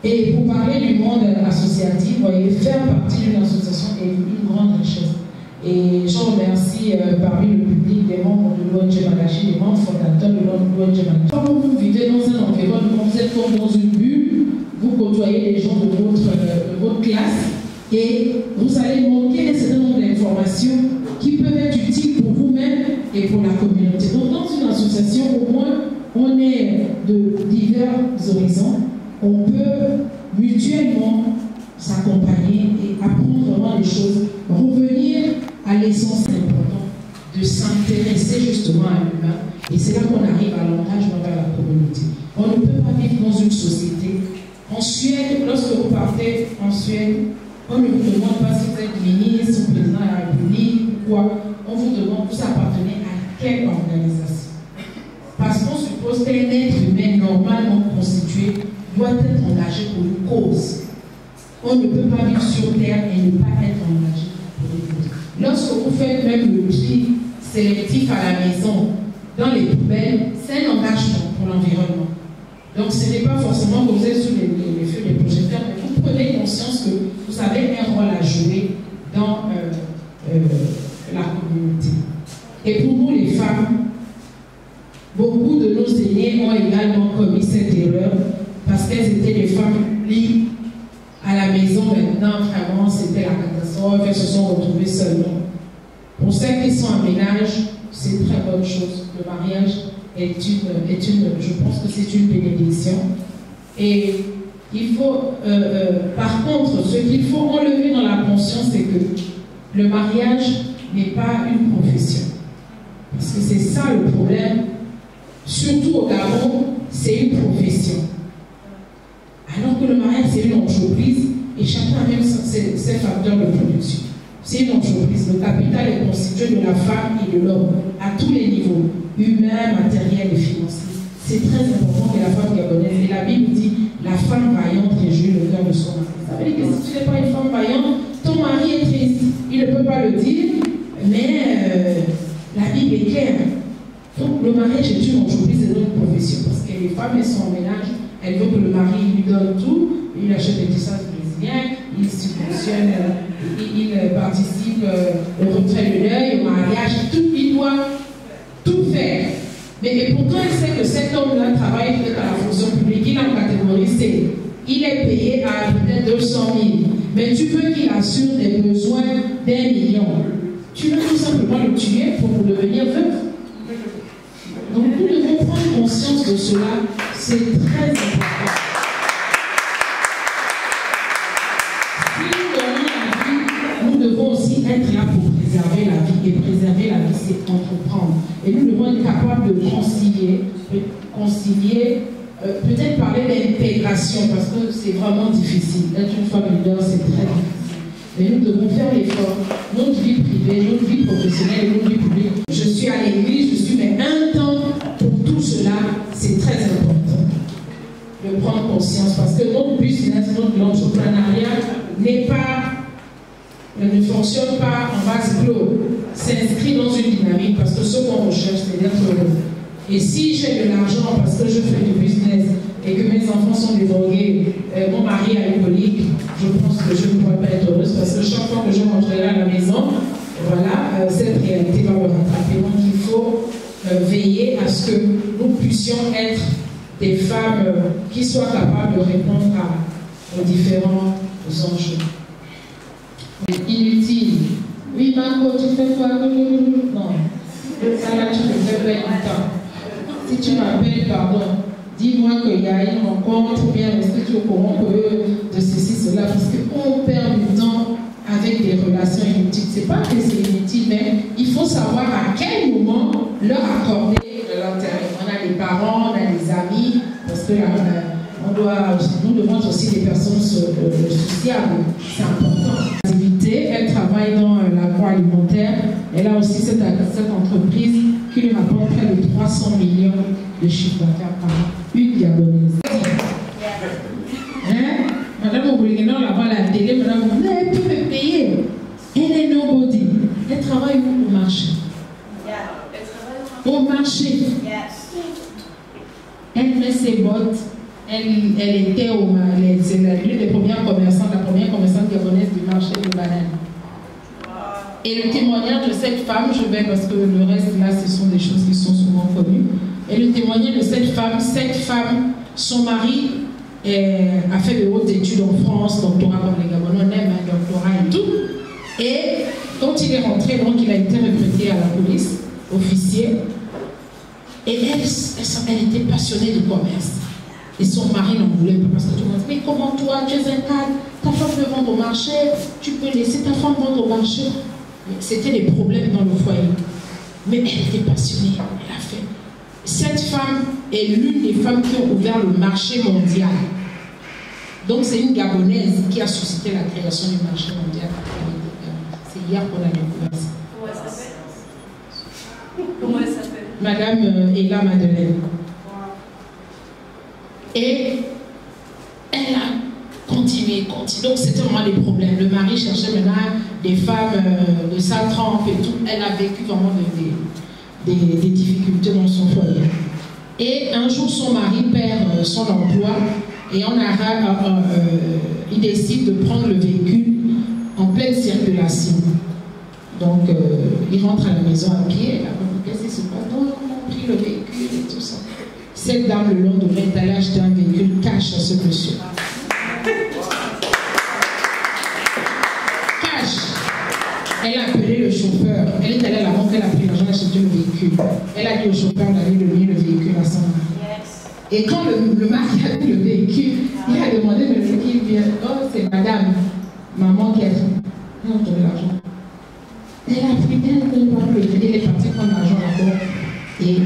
Et pour parler du monde associatif, vous voyez, faire partie d'une association est une grande richesse. Et je remercie parmi le public des membres de l'ONG Malachi, les membres fondateurs de l'ONG Malachi. Quand vous vivez dans un environnement, vous êtes comme dans une bulle, vous côtoyez les gens de votre classe et vous allez manquer un certain nombre d'informations qui peuvent être utiles pour vous-même et pour la communauté. Donc dans une association, au moins, on est de divers horizons. On peut mutuellement s'accompagner et apprendre vraiment les choses, revenir à l'essentiel important, de s'intéresser justement à l'humain. Et c'est là qu'on arrive à l'engagement vers la communauté. On ne peut pas vivre dans une société. En Suède, lorsque vous partez en Suède, on ne vous demande pas si vous êtes ministre ou président de la République ou quoi. On vous demande, vous appartenez à quelle organisation? Parce qu'on suppose qu'un être humain normalement constitué doit être engagé pour une cause. On ne peut pas vivre sur terre et ne pas être engagé pour une cause. Lorsque vous faites même le tri sélectif à la maison, dans les poubelles, c'est un engagement pour l'environnement. Donc ce n'est pas forcément que vous êtes sous les feux des projecteurs, mais vous prenez conscience que vous avez un rôle à jouer dans la communauté. Et pour nous les femmes, beaucoup de nos aînés ont également commis cette erreur parce qu'elles étaient des femmes libres. À la maison, maintenant, vraiment, c'était la catastrophe. Elles se sont retrouvées seules. Pour celles qui sont en ménage, c'est une très bonne chose. Le mariage je pense que c'est une bénédiction. Et il faut, par contre, ce qu'il faut enlever dans la conscience, c'est que le mariage n'est pas une profession. Parce que c'est ça le problème. Surtout au Gabon, c'est une profession. Alors que le mariage, c'est une entreprise et chacun a même ses facteurs de production. C'est une entreprise. Le capital est constitué de la femme et de l'homme à tous les niveaux, humain, matériel et financier. C'est très important que la femme gabonaise, et la Bible dit, la femme vaillante réjouit le cœur de son mari. Ça veut dire que si tu n'es pas une femme vaillante, ton mari est triste. Il ne peut pas le dire, mais la Bible est claire. Donc le mariage est une entreprise et une profession parce que les femmes, elles sont en ménage. Elle veut que le mari lui donne tout, il achète des tissages brésiliens, il subventionne, il participe au retrait de l'œil, au mariage, tout, il doit tout faire. Mais pourtant, il sait que cet homme-là travaille peut-être à la fonction publique, il est en catégorie C, il est payé à peut-être 200 000, mais tu veux qu'il assure des besoins d'1 million. Tu veux tout simplement le tuer pour devenir veuf. Donc nous devons prendre conscience de cela, c'est très important. Si nous donnons la vie, nous devons aussi être là pour préserver la vie. Et préserver la vie, c'est entreprendre. Et nous devons être capables de concilier, peut-être parler d'intégration, parce que c'est vraiment difficile. Être une femme leader, c'est très difficile. Mais nous devons faire l'effort. Notre vie privée, notre vie professionnelle, notre vie publique. Je suis à l'église, mais un temps pour tout cela, c'est très important de prendre conscience parce que notre business, notre entrepreneuriat ne fonctionne pas en vase clos, s'inscrit dans une dynamique parce que ce qu'on recherche, c'est d'être heureux. Et si j'ai de l'argent parce que je fais du business et que mes enfants sont des drogués, mon mari est alcoolique, je pense que je ne pourrais pas être heureuse parce que chaque fois que je rentrerai à la maison, voilà, cette réalité va me rattraper. Donc il faut veiller à ce que nous puissions être des femmes qui soient capables de répondre aux différents enjeux. Inutile. Oui, Marco, tu fais quoi? Non. Ça là, tu ne fais pas du temps. Si tu m'appelles, pardon. dis-moi qu'il y a une rencontre, ou bien est-ce que tu es au courant de ceci, cela, parce qu'on perd du temps avec des relations inutiles. C'est pas que c'est inutile, mais il faut savoir à quel moment leur accorder de l'intérêt. On a des parents, on a des amis, parce que nous devons être aussi des personnes sociables. C'est important. Elle travaille dans l'agroalimentaire. Elle a aussi cette entreprise qui lui rapporte près de 300 millions de chiffre d'affaires par an. Une Gabonaise. Hein? Madame Obouliguena, on la voit à la télé, madame Obouliguena, elle peut me payer. Elle est nobody. Elle travaille au marché. Au marché. Elle met ses bottes. Elle était c'est l'une des premières commerçantes, la première commerçante gabonaise du marché de bananes. Et le témoignage de cette femme, je vais parce que le reste là, ce sont des choses qui sont souvent connues. Et le témoignage de cette femme, son mari a fait de hautes études en France, doctorat comme les Gabonais, même un doctorat et tout. Et quand il est rentré, donc il a été recruté à la police, officier. Et elle était passionnée du commerce. Et son mari n'en voulait pas parce que tout le monde dit, mais comment toi, tu es un cadre, ta femme peut vendre au marché, tu peux laisser ta femme vendre au marché. C'était des problèmes dans le foyer. Mais elle était passionnée, elle a fait. Cette femme est l'une des femmes qui ont ouvert le marché mondial. Donc c'est une Gabonaise qui a suscité la création du marché mondial. C'est hier qu'on a découvert ça. Comment elle s'appelle? Madame Ella Madeleine. Et elle a continué. Donc c'était vraiment des problèmes. Le mari cherchait maintenant des femmes de sa trempe et tout. Elle a vécu vraiment des difficultés dans son foyer. Et un jour, son mari perd son emploi et il décide de prendre le véhicule en pleine circulation. Donc il rentre à la maison à pied. La femme dit, qu'est-ce qui se passe? Donc on a pris le véhicule et tout ça. Cette dame, le lendemain, est allée acheter un véhicule cash à ce monsieur. Cash. Elle a appelé le chauffeur. Elle est allée à la banque, elle a pris l'argent, elle a acheté le véhicule. Elle a dit au chauffeur d'aller donner le véhicule à son mari. Et quand le mari a vu le véhicule, il a demandé de ce qu'il vient. Oh, c'est madame, maman qui a dit, elle a donné l'argent. Elle a pris, elle est partie prendre l'argent là-bas. Et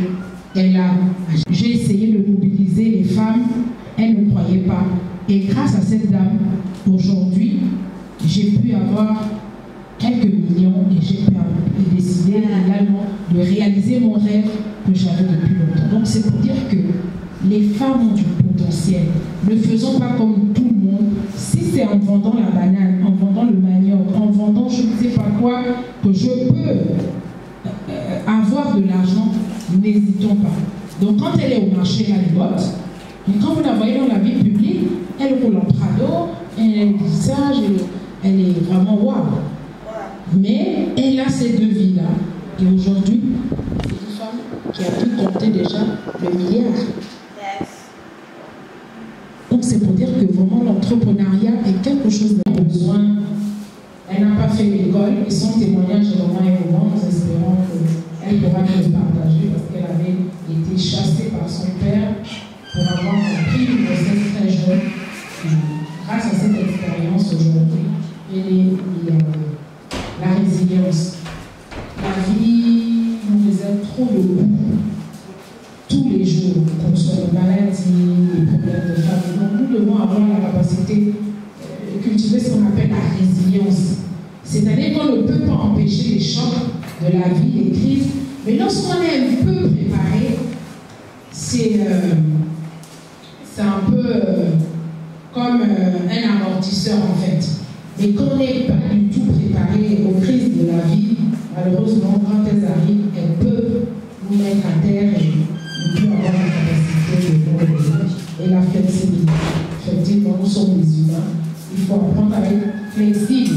j'ai essayé de mobiliser les femmes, elles ne croyaient pas. Et grâce à cette dame, aujourd'hui, j'ai pu avoir quelques millions et j'ai pu décider également de réaliser mon rêve que j'avais depuis longtemps. Donc c'est pour dire que les femmes ont du potentiel. Ne faisons pas comme tout le monde. Si c'est en vendant la banane, en vendant le manioc, en vendant je ne sais pas quoi, que je peux avoir de l'argent, n'hésitons pas. Donc quand elle est au marché, elle a les bottes. Et quand vous la voyez dans la vie publique, elle roule en Prado, elle a le visage, elle est vraiment waouh. Mais elle a ces deux vies-là. Et aujourd'hui, c'est une femme qui a pu compter déjà le milliard. Donc c'est pour dire que vraiment l'entrepreneuriat est quelque chose de besoin. Elle n'a pas fait l'école et son témoignage est vraiment émouvant. Nous espérons qu'elle pourra nous le partager parce qu'elle avait été chassée par son père pour avoir pris une grossesse très jeune. Grâce à cette expérience aujourd'hui, il y a la résilience. La vie nous réserve trop de goût tous les jours, qu'on soit les maladies, les problèmes de famille. Donc nous devons avoir la capacité de cultiver ce qu'on appelle la résilience. C'est-à-dire qu'on ne peut pas empêcher les chocs de la vie, les crises, mais lorsqu'on est un peu préparé, c'est un peu comme un amortisseur en fait. Mais quand on n'est pas du tout préparé aux crises de la vie, malheureusement, quand elles arrivent, elles peuvent nous mettre à terre et nous pouvons avoir la capacité de voir et la flexibilité. Effectivement, nous sommes des humains. Il faut apprendre à être flexible,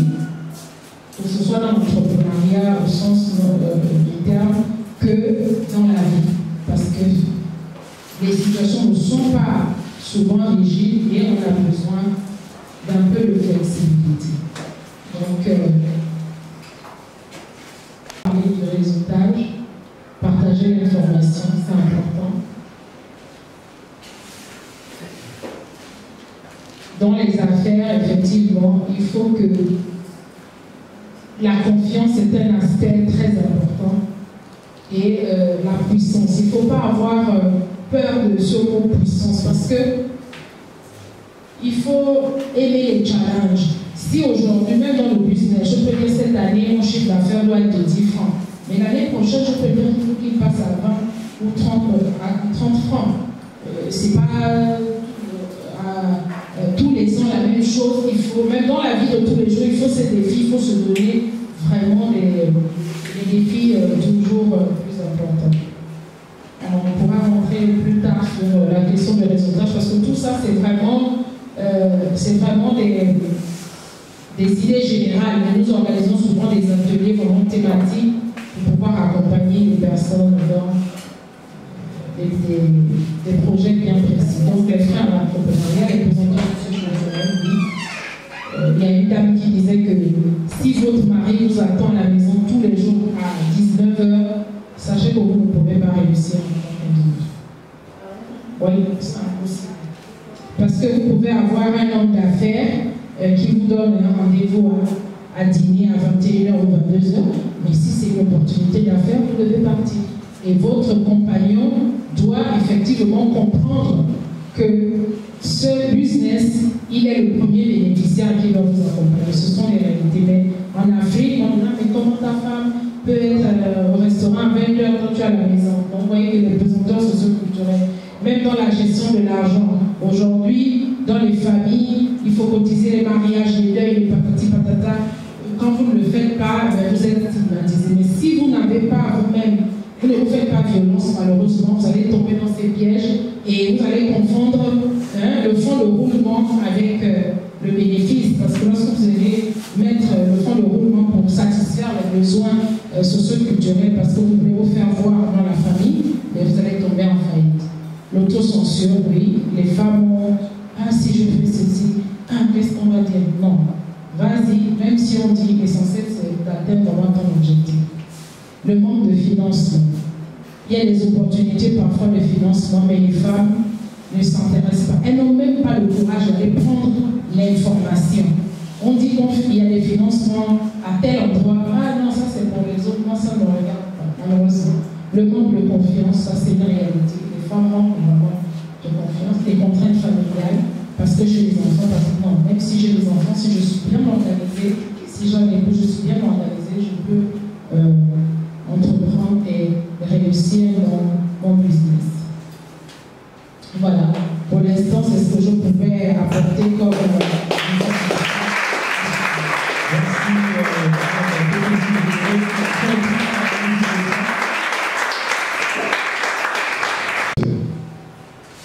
que ce soit dans l'entrepreneuriat au sens du terme, que dans la vie. Parce que les situations ne sont pas souvent rigides et on a besoin d'un peu de flexibilité. Donc, parler du réseautage, partager l'information, c'est important. dans les affaires, effectivement, il faut que la confiance est un aspect très important et la puissance. Il ne faut pas avoir peur de ce mot puissance parce que il faut aimer les challenges. Si aujourd'hui, même dans le business, je peux dire cette année, mon chiffre d'affaires doit être de 10 francs, mais l'année prochaine, je peux dire qu'il faut qu'il passe à 20 ou 30 francs. C'est pas tous les ans la même chose. Il faut, même dans la vie de tous les jours, il faut ces défis, il faut se donner vraiment des défis toujours plus importants. Alors, on pourra rentrer plus tard sur la question du réseautage parce que tout ça, c'est vraiment des idées générales. Mais nous organisons souvent des ateliers vraiment thématiques pour pouvoir accompagner les personnes dans des projets bien précis. Donc, les freins à l'entrepreneuriat, les présentants socioculturels, oui. Il y a une dame qui disait que si votre mari vous attend à la maison tous les jours à 19h, sachez que vous ne pouvez pas réussir en tant qu'individu. Oui, c'est impossible. Parce que vous pouvez avoir un homme d'affaires qui vous donne un rendez-vous à dîner à 21h ou 22h, mais si c'est une opportunité d'affaires, vous devez partir. Et votre compagnon doit effectivement comprendre que ce business, il est le premier bénéficiaire qui doit vous accompagner. Ce sont les réalités. Mais en Afrique, on dit, mais comment ta femme peut être au restaurant à 20h quand tu es à la maison? Donc, vous voyez que les présenteurs socioculturels, même dans la gestion de l'argent, aujourd'hui, dans les familles, il faut cotiser les mariages, les deuils, les patati patata. Quand vous ne le faites pas, vous êtes stigmatisé. Mais si vous n'avez pas vous-même, vous ne vous faites pas violence, malheureusement, vous allez tomber dans ces pièges et vous allez confondre le fonds de roulement avec le bénéfice. Parce que lorsque vous allez mettre le fonds de roulement pour satisfaire les besoins socio-culturels, parce que vous voulez vous faire voir dans la famille, et vous allez tomber en faillite. L'autocensure, oui, les femmes ont « Ah, si je fais ceci, ah, qu'est-ce qu'on va dire ?» Non, vas-y, même si on dit l'essentiel, c'est d'atteindre vraiment ton objectif. Le manque de financement. Il y a des opportunités parfois de financement, mais les femmes ne s'intéressent pas. Elles n'ont même pas le courage d'aller prendre l'information. On dit qu'il y a des financements à tel endroit. Ah non, ça c'est pour les autres, moi ça ne me regarde pas. Malheureusement, le manque de confiance, ça c'est une réalité. Les femmes manquent vraiment de confiance, des contraintes familiales, parce que j'ai des enfants, parce que non, même si j'ai des enfants, si je suis bien organisée, si j'en ai peu, je suis bien organisée, je peux entreprendre et réussir dans mon business. Voilà, pour l'instant, c'est ce que je pouvais apporter comme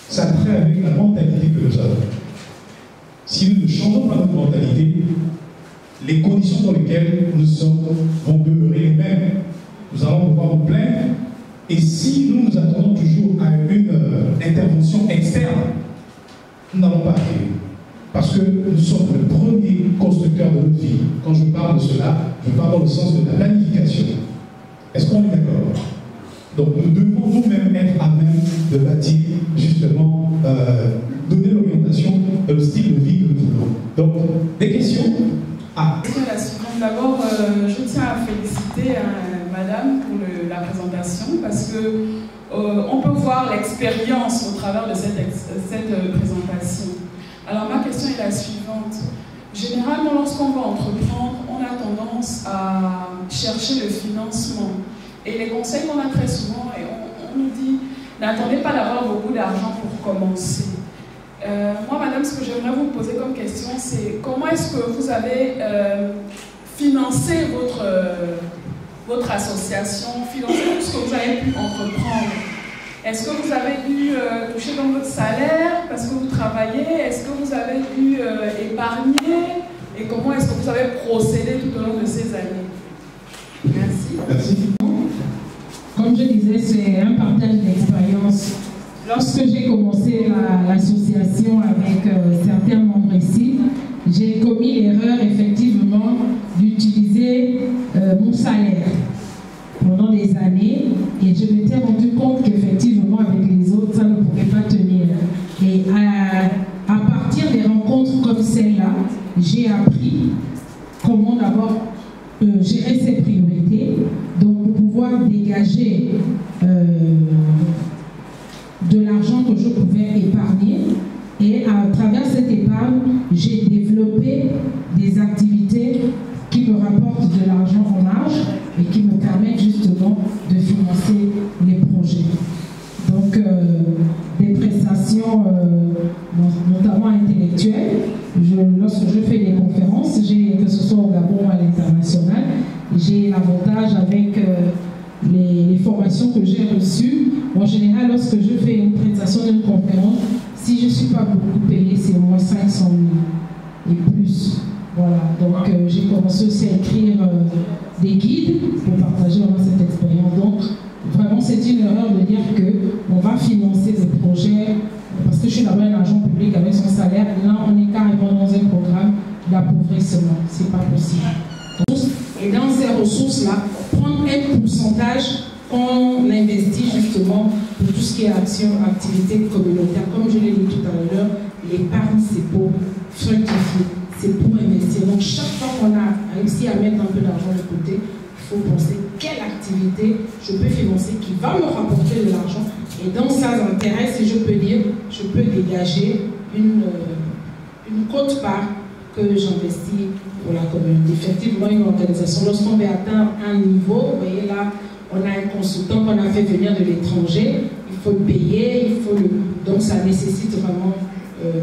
ça a trait avec la mentalité que nous avons. Si nous ne changeons pas notre mentalité, les conditions dans lesquelles nous sommes vont demeurer les mêmes. Nous allons devoir nous plaindre. Et si nous nous attendons toujours à une intervention externe, nous n'allons pas arriver. Parce que nous sommes le premier constructeur de notre vie. Quand je parle de cela, je parle dans le sens de la planification. Est-ce qu'on est d'accord? Donc nous devons nous-mêmes être à même de bâtir, justement, donner l'orientation, le style de vie que nous voulons. Donc, des questions? Ah. D'abord, je tiens à féliciter Madame pour la présentation parce que on peut voir l'expérience au travers de cette présentation. Alors ma question est la suivante. Généralement, lorsqu'on va entreprendre, on a tendance à chercher le financement. Et les conseils qu'on a très souvent, et on nous dit, n'attendez pas d'avoir beaucoup d'argent pour commencer. Moi, Madame, ce que j'aimerais vous poser comme question, c'est comment est-ce que vous avez financé votre association, financé tout ce que vous avez pu entreprendre? Est-ce que vous avez dû toucher dans votre salaire parce que vous travaillez? Est-ce que vous avez dû épargner? Et comment est-ce que vous avez procédé tout au long de ces années? Merci. Merci. Comme je disais, c'est un partage d'expérience. Lorsque j'ai commencé l'association avec certains membres ici, j'ai commis l'erreur effectivement d'utiliser mon salaire pendant des années et je m'étais rendu compte qu'effectivement avec les autres, ça ne pouvait pas tenir. Et à partir des rencontres comme de l'argent que je pouvais épargner. Et à travers cette épargne, j'ai développé des activités qui me rapportent de l'argent en marge et qui me permettent justement de financer les projets. Donc, des prestations, notamment intellectuelles. Lorsque je fais des conférences, que ce soit au Gabon ou à l'international, j'ai l'avantage avec les formations que j'ai reçues. En général, lorsque je fais une prestation d'une conférence, si je ne suis pas beaucoup payée, c'est au moins 500 000 et plus. Voilà, donc j'ai commencé aussi à écrire des guides pour partager vraiment cette expérience. Donc, vraiment, c'est une erreur de dire qu'on va financer des projets parce que je suis d'abord un agent public avec son salaire. Là, on est carrément dans un programme d'appauvrissement. Ce n'est pas possible. Et dans ces ressources-là, prendre un pourcentage qu'on investit justement pour tout ce qui est action, activité communautaire. Comme je l'ai dit tout à l'heure, l'épargne, c'est pour fructifier, c'est pour investir. Donc, chaque fois qu'on a réussi à mettre un peu d'argent de côté, il faut penser quelle activité je peux financer qui va me rapporter de l'argent. Et dans ça intérêt, si je peux dire, je peux dégager une quote-part que j'investis pour la communauté. Effectivement, une organisation, lorsqu'on veut atteindre un niveau, vous voyez là, on a un consultant qu'on a fait venir de l'étranger, il faut le payer, donc ça nécessite vraiment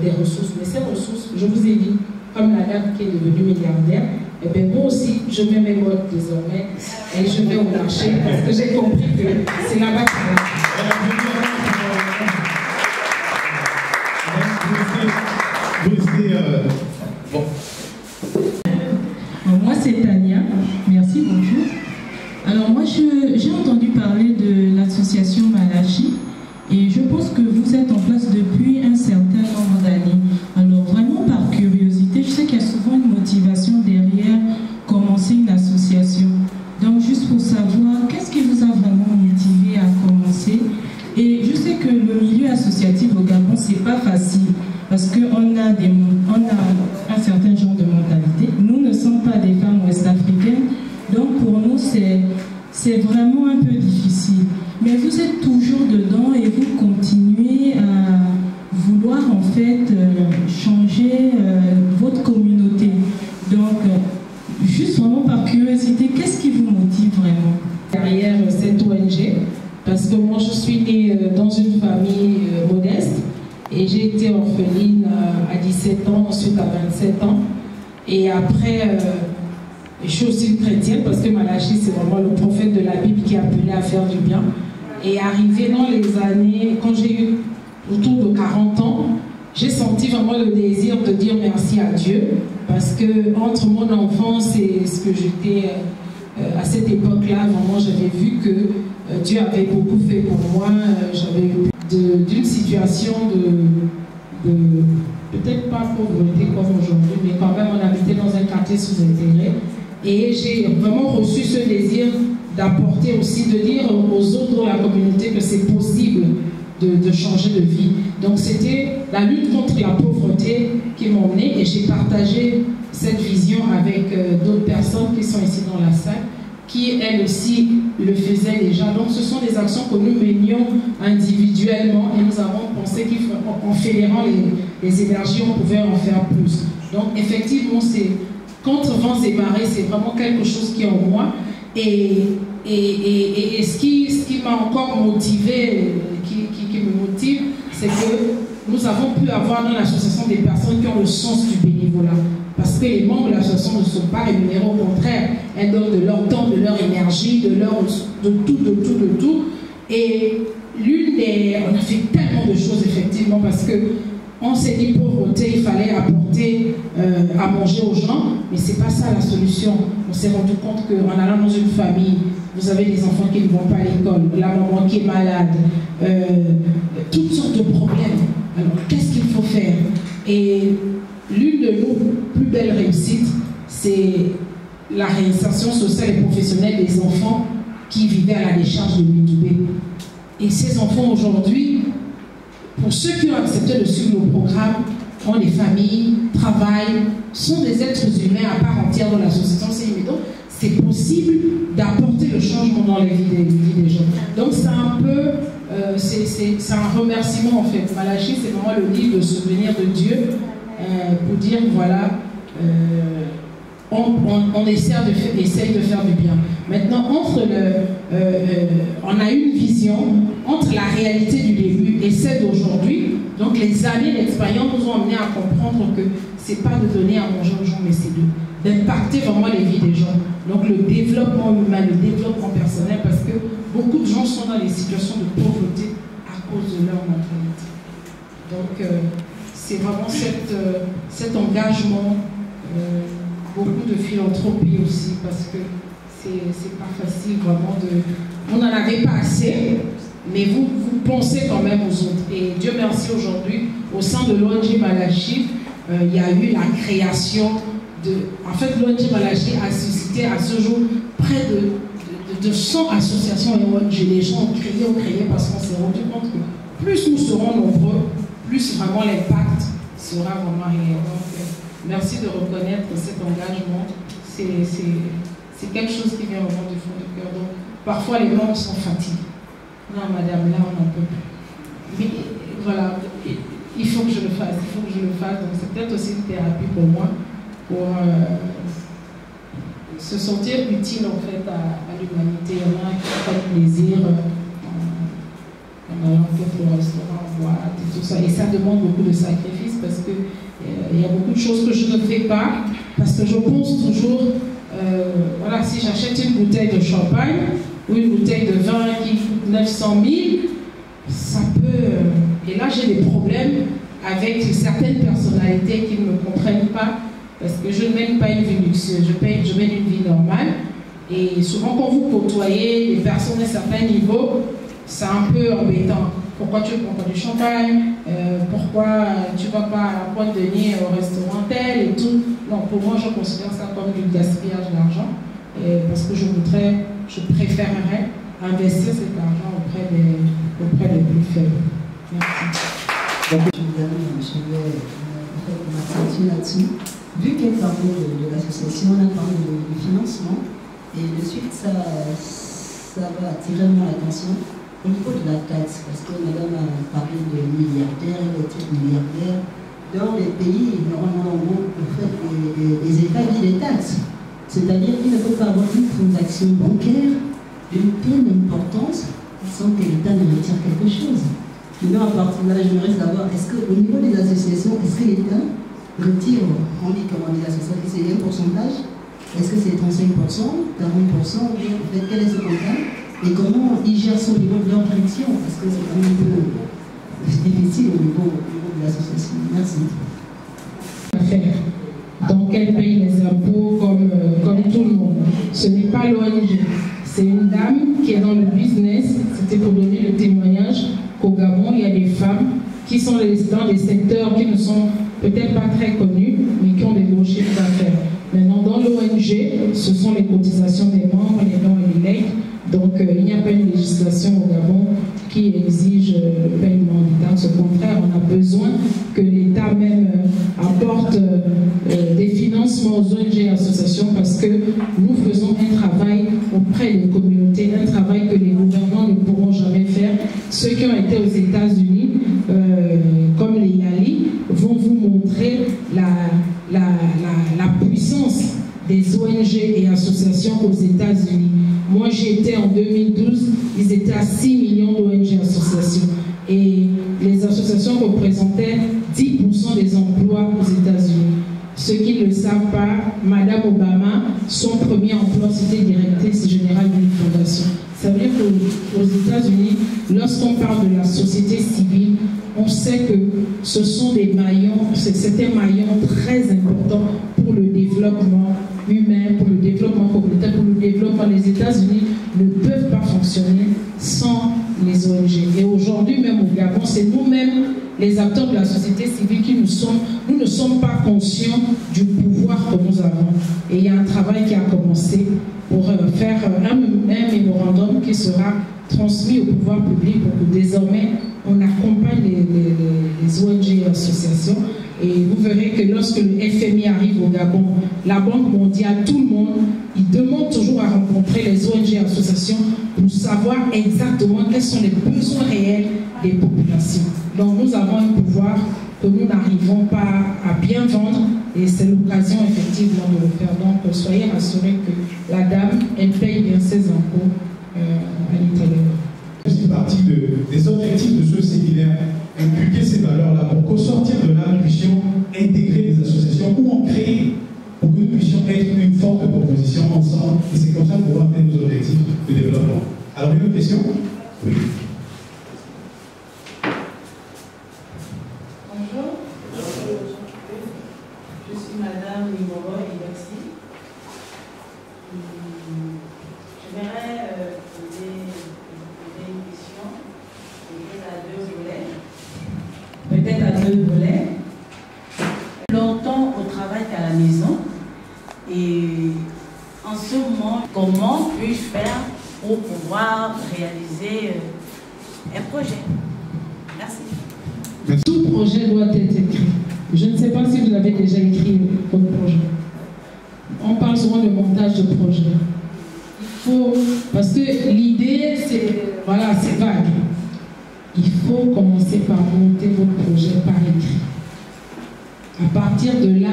des ressources. Mais ces ressources, je vous ai dit, comme la dame qui est devenue milliardaire, et bien moi aussi, je mets mes mots désormais et je vais au marché parce que j'ai compris que c'est là-bas que Moi, c'est Tania. Merci, bonjour. Alors, moi, j'ai entendu parler de l'association Malachi et je pense que vous êtes en place depuis un certain nombre d'années. Alors, vraiment, par curiosité, je sais qu'il y a souvent une motivation derrière commencer une association. Donc, juste pour savoir, qu'est-ce qui vous a vraiment motivé à commencer? Et je sais que le milieu associatif au Gabon, c'est pas facile parce qu'on a un certain genre de mentalité. Nous ne sommes pas des femmes ouest-africaines, donc pour nous, c'est vraiment un peu difficile. Mais vous êtes toujours dedans et vous continuez à vouloir en fait changer votre communauté. Donc, juste vraiment par curiosité, qu'est-ce qui vous motive vraiment derrière cette ONG? Parce que moi, je suis née dans une famille modeste et j'ai été orpheline à 17 ans, ensuite à 27 ans. Et après, je suis aussi chrétienne parce que Malachi, c'est vraiment le prophète de la Bible qui est appelé à faire du bien. Et arrivé dans les années, quand j'ai eu autour de 40 ans, j'ai senti vraiment le désir de dire merci à Dieu parce que entre mon enfance et ce que j'étais à cette époque-là, vraiment, j'avais vu que Dieu avait beaucoup fait pour moi. J'avais eu d'une situation de peut-être pas pauvreté comme aujourd'hui, mais quand même on habitait dans un quartier sous-intégré. Et j'ai vraiment reçu ce désir d'apporter aussi, de dire aux autres de la communauté que c'est possible de changer de vie. Donc c'était la lutte contre la pauvreté qui m'a emmenée et j'ai partagé cette vision avec d'autres personnes qui sont ici dans la salle, qui elles aussi le faisaient déjà. Donc ce sont des actions que nous menions individuellement et nous avons pensé qu'en fédérant les énergies, on pouvait en faire plus. Donc effectivement, c'est contre vents et marées, c'est vraiment quelque chose qui est en moi. Et ce qui m'a encore motivé, qui me motive, c'est que nous avons pu avoir dans l'association des personnes qui ont le sens du bénévolat. Parce que les membres de l'association ne sont pas rémunérés, au contraire, elles donnent de leur temps, de leur énergie, de tout. Et on a fait tellement de choses, effectivement, parce que on s'est dit pauvreté, il fallait apporter à manger aux gens, mais c'est pas ça la solution. On s'est rendu compte qu'en allant dans une famille, vous avez des enfants qui ne vont pas à l'école, la maman qui est malade, toutes sortes de problèmes. Alors, qu'est-ce qu'il faut faire? Et l'une de nos plus belles réussites, c'est la réinsertion sociale et professionnelle des enfants qui vivaient à la décharge de Mitoubé. Et ces enfants aujourd'hui, pour ceux qui ont accepté de suivre nos programmes, ont des familles, travaillent, sont des êtres humains à part entière dans l'association CIMIDO. C'est possible d'apporter le changement dans les vies des gens. Donc c'est un peu c'est un remerciement en fait. Malachi, c'est vraiment le livre de souvenir de Dieu pour dire voilà, on essaie de faire du bien. Maintenant, on a une vision entre la réalité du début et celle d'aujourd'hui. Donc les années d'expérience nous ont amené à comprendre que c'est pas de donner à manger aux gens, mais c'est d'impacter vraiment les vies des gens. Donc le développement humain, le développement personnel, parce que beaucoup de gens sont dans des situations de pauvreté à cause de leur mentalité. Donc c'est vraiment cet engagement, beaucoup de philanthropie aussi, parce que c'est pas facile vraiment de... On n'en avait pas assez, mais vous pensez quand même aux autres. Et Dieu merci aujourd'hui, au sein de l'ONG Malachi, il y a eu la création de... En fait, l'ONG Malachi a suscité à ce jour près de 100 associations et ONG. Les gens ont crié parce qu'on s'est rendu compte que plus nous serons nombreux, plus vraiment l'impact sera vraiment réel. Donc, merci de reconnaître cet engagement. C'est quelque chose qui vient vraiment du fond du cœur. Donc, parfois, les membres sont fatigués. Non, madame, là, on n'en peut plus. Mais voilà, il faut que je le fasse, Donc, c'est peut-être aussi une thérapie pour moi, pour se sentir utile, en fait, à l'humanité. Il y en a qui prennent plaisir en allant au restaurant, en boîte, et tout ça. Et ça demande beaucoup de sacrifices parce que il y a beaucoup de choses que je ne fais pas, parce que je pense toujours, voilà, si j'achète une bouteille de champagne ou une bouteille de vin qui coûte 900 000, ça peut... Et là, j'ai des problèmes avec certaines personnalités qui ne me comprennent pas, parce que je ne mène pas une vie luxueuse, je mène une vie normale. Et souvent, quand vous côtoyez des personnes à certains niveaux, c'est un peu embêtant. Pourquoi tu ne prends pas du champagne? Pourquoi tu ne vas pas à la pointe de nez au restaurant tel et tout? Non, pour moi, je considère ça comme du gaspillage d'argent. Parce que je préférerais investir cet argent auprès des plus faibles. Merci. Je vais m'accentuer là-dessus. Vu qu'elle parlait de l'association, on a parlé du financement. Et de suite, ça va attirer mon attention au niveau de la taxe, parce que madame a parlé de milliardaires, de types milliardaires. Dans les pays, normalement, en fait, les États vivent des taxes. C'est-à-dire qu'ils ne peuvent pas avoir une transaction bancaire d'une telle importance sans que l'État ne retire quelque chose. Maintenant, à partir de là, j'aimerais savoir, est-ce qu'au niveau des associations, est-ce que l'État retire, on dit comment les associations, c'est un pourcentage? Est-ce que c'est 35%, 40%, ou bien, en fait, quel est ce montant? Et comment ils gèrent ça au niveau de leur direction? Parce que c'est quand même un peu difficile au niveau de l'association. Merci. Donc elle paye les impôts comme tout le monde. Ce n'est pas l'ONG. C'est une dame qui est dans le business. C'était pour donner le témoignage qu'au Gabon, il y a des femmes qui sont dans des secteurs qui ne sont peut-être pas très connus, mais qui ont des gros chiffres d'affaires. Maintenant, dans l'ONG, ce sont les cotisations des membres, les dons et les legs. Donc, il n'y a pas une législation au Gabon qui exige le paiement des taxes. Au contraire, on a besoin que l'État même apporte des financements aux ONG et associations, parce que nous faisons un travail auprès des communautés, un travail que les gouvernements ne pourront jamais faire. Ceux qui ont été aux États-Unis, comme les Yali, vont vous montrer la puissance des ONG et associations aux États-Unis. Moi, j'y étais en 2012, ils étaient à 6 millions d'ONG et associations. Et les associations représentaient 10% des emplois aux États-Unis. Ceux qui ne le savent pas, Madame Obama, son premier emploi, c'était directrice générale d'une fondation. Ça veut dire qu'aux États-Unis, lorsqu'on parle de la société civile, on sait que ce sont des maillons, c'est un maillon très important pour le développement humain, pour le développement communautaire, pour le développement. Les États-Unis ne peuvent pas fonctionner sans les ONG. Et aujourd'hui, même au Gabon, c'est nous-mêmes, les acteurs de la société civile, nous ne sommes pas conscients du pouvoir que nous avons. Et il y a un travail qui a commencé pour faire un mémorandum qui sera transmis au pouvoir public pour que désormais on accompagne les ONG et associations. Et vous verrez que lorsque le FMI arrive au Gabon, la Banque mondiale, tout le monde, ils demandent toujours à rencontrer les ONG et associations pour savoir exactement quels sont les besoins réels des populations. Donc nous avons un pouvoir que nous n'arrivons pas à bien vendre et c'est l'occasion effectivement de le faire. Donc soyez rassurés que la dame, elle paye bien ses impôts à l'intérieur. C'est partie des objectifs de ce séminaire, inculquer ces valeurs-là pour qu'au sortir de là, nous puissions intégrer des associations ou en créer pour que nous puissions être une forte proposition ensemble. Et c'est comme ça qu'on va atteindre nos objectifs de développement. Alors, une autre question? Oui. Bonjour. Je suis Madame Nimoro Idoxi. J'aimerais poser une question, peut-être à deux volets. Longtemps au travail qu'à la maison. Et en ce moment, comment puis-je faire pour pouvoir réaliser un projet? Merci. Tout projet doit être écrit. Je ne sais pas si vous avez déjà écrit votre projet. On parle souvent de montage de projet. Il faut, parce que l'idée, c'est, voilà, c'est vague. Il faut commencer par monter votre projet par écrit. À partir de là,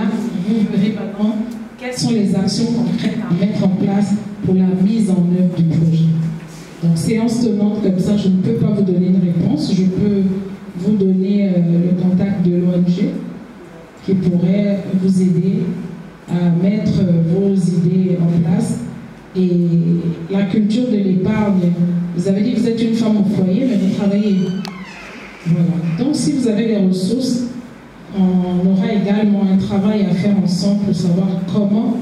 vous verrez maintenant quelles sont les actions concrètes à mettre en place pour la mise en œuvre du projet. Donc, séance tenante comme ça, je ne peux pas vous donner une réponse. Je peux vous donner le contact de l'ONG qui pourrait vous aider à mettre vos idées en place. Et la culture de l'épargne, vous avez dit que vous êtes une femme au foyer, mais vous travaillez. Voilà. Donc, si vous avez les ressources, on aura également un travail à faire ensemble pour savoir comment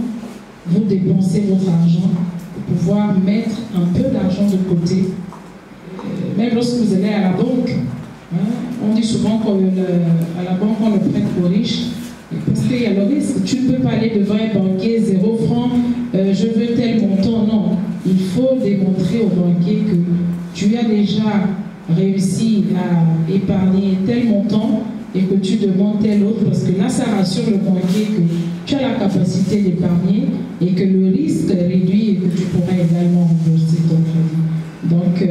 vous dépensez votre argent, pour pouvoir mettre un peu d'argent de côté. Même lorsque vous allez à la banque, hein, on dit souvent qu'à la banque, on le prête aux riches, parce qu'il y a le risque. Tu ne peux pas aller devant un banquier, 0 francs, je veux tel montant. Non, il faut démontrer au banquier que tu as déjà réussi à épargner tel montant et que tu demandes tel autre, parce que là, ça rassure le banquier que tu as la capacité d'épargner et que le risque est réduit et que tu pourras également rembourser ton crédit. Donc,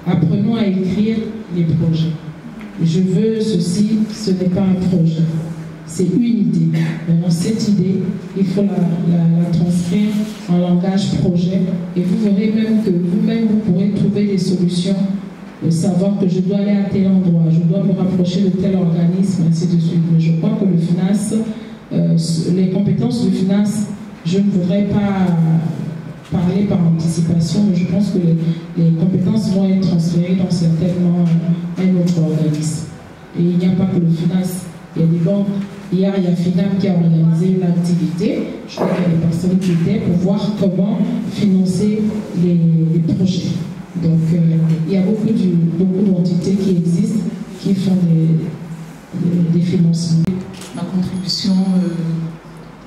apprenons à écrire les projets. Je veux ceci, ce n'est pas un projet. C'est une idée. Maintenant, cette idée, il faut la transcrire en langage projet et vous verrez même que vous-même, vous pourrez trouver des solutions, de savoir que je dois aller à tel endroit, je dois me rapprocher de tel organisme, ainsi de suite. Mais je crois que le finance, les compétences de finance, je ne voudrais pas parler par anticipation, mais je pense que les compétences vont être transférées dans certainement un autre organisme. Et il n'y a pas que le finance, il y a des banques. Hier, il y a FINAM qui a organisé une activité. Je crois qu'il y a des personnes qui étaient pour voir comment financer les projets. Donc, il y a beaucoup d'entités qui existent, qui font des financements. Ma contribution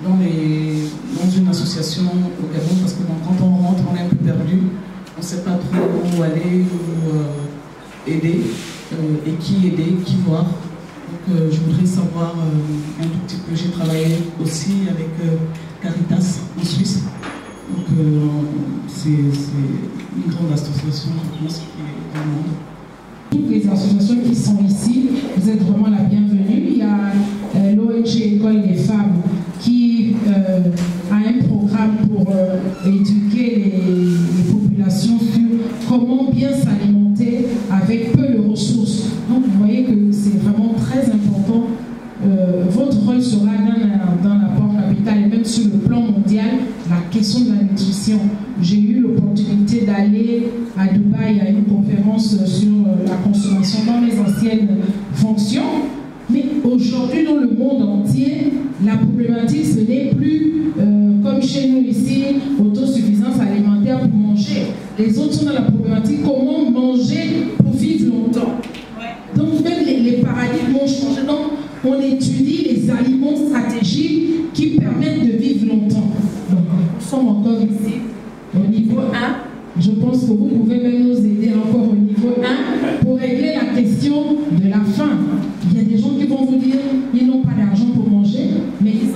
dans une association au Gabon, parce que quand on rentre, on est un peu perdu, on ne sait pas trop où aller, où aider, et qui aider, qui voir. Donc, je voudrais savoir un tout petit peu. J'ai travaillé aussi avec Caritas en Suisse. Donc, c'est une grande association, je pense, qui est dans le monde. Toutes les associations qui sont ici, vous êtes vraiment la bienvenue. Il y a l'ONG École des femmes qui a un programme pour éduquer les populations sur comment bien s'alimenter avec peu de ressources. Donc vous voyez que c'est vraiment très important. Votre rôle sera dans l'apport capital et même sur le plan mondial, la question de la nutrition. J'ai eu l'opportunité d'aller à Dubaï à une conférence sur la consommation dans mes anciennes fonctions. Mais aujourd'hui, dans le monde entier, la problématique, ce n'est plus comme chez nous ici, autosuffisance alimentaire pour manger. Les autres sont dans la problématique comment manger pour vivre longtemps. Donc même les paradigmes ont changé. Donc on étudie les aliments stratégiques qui permettent de vivre longtemps. Donc nous sommes encore ici au niveau 1. Je pense que vous pouvez même nous aider encore au niveau 1 pour régler la question de la faim. Il y a des gens qui vont vous dire ils n'ont pas d'argent pour manger,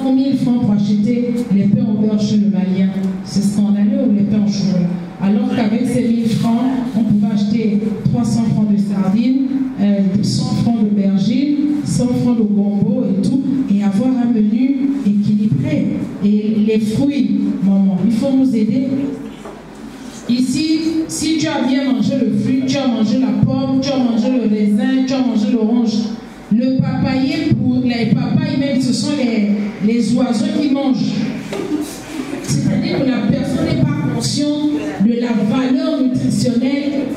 prend 1000 francs pour acheter les pains au beurre chez le Malien. C'est scandaleux, ou les pains au chocolat. Alors qu'avec ces 1000 francs, on pouvait acheter 300 francs de sardines, 100 francs d'aubergine, 100 francs de gombo et tout, et avoir un menu équilibré. Et les fruits, maman, il faut nous aider. Ici, si tu as bien mangé le fruit, tu as mangé la pomme, tu as mangé le raisin, tu as mangé l'orange. Le papayer, pour les papayes même, ce sont les oiseaux qui mangent. C'est-à-dire que la personne n'est pas consciente de la valeur nutritionnelle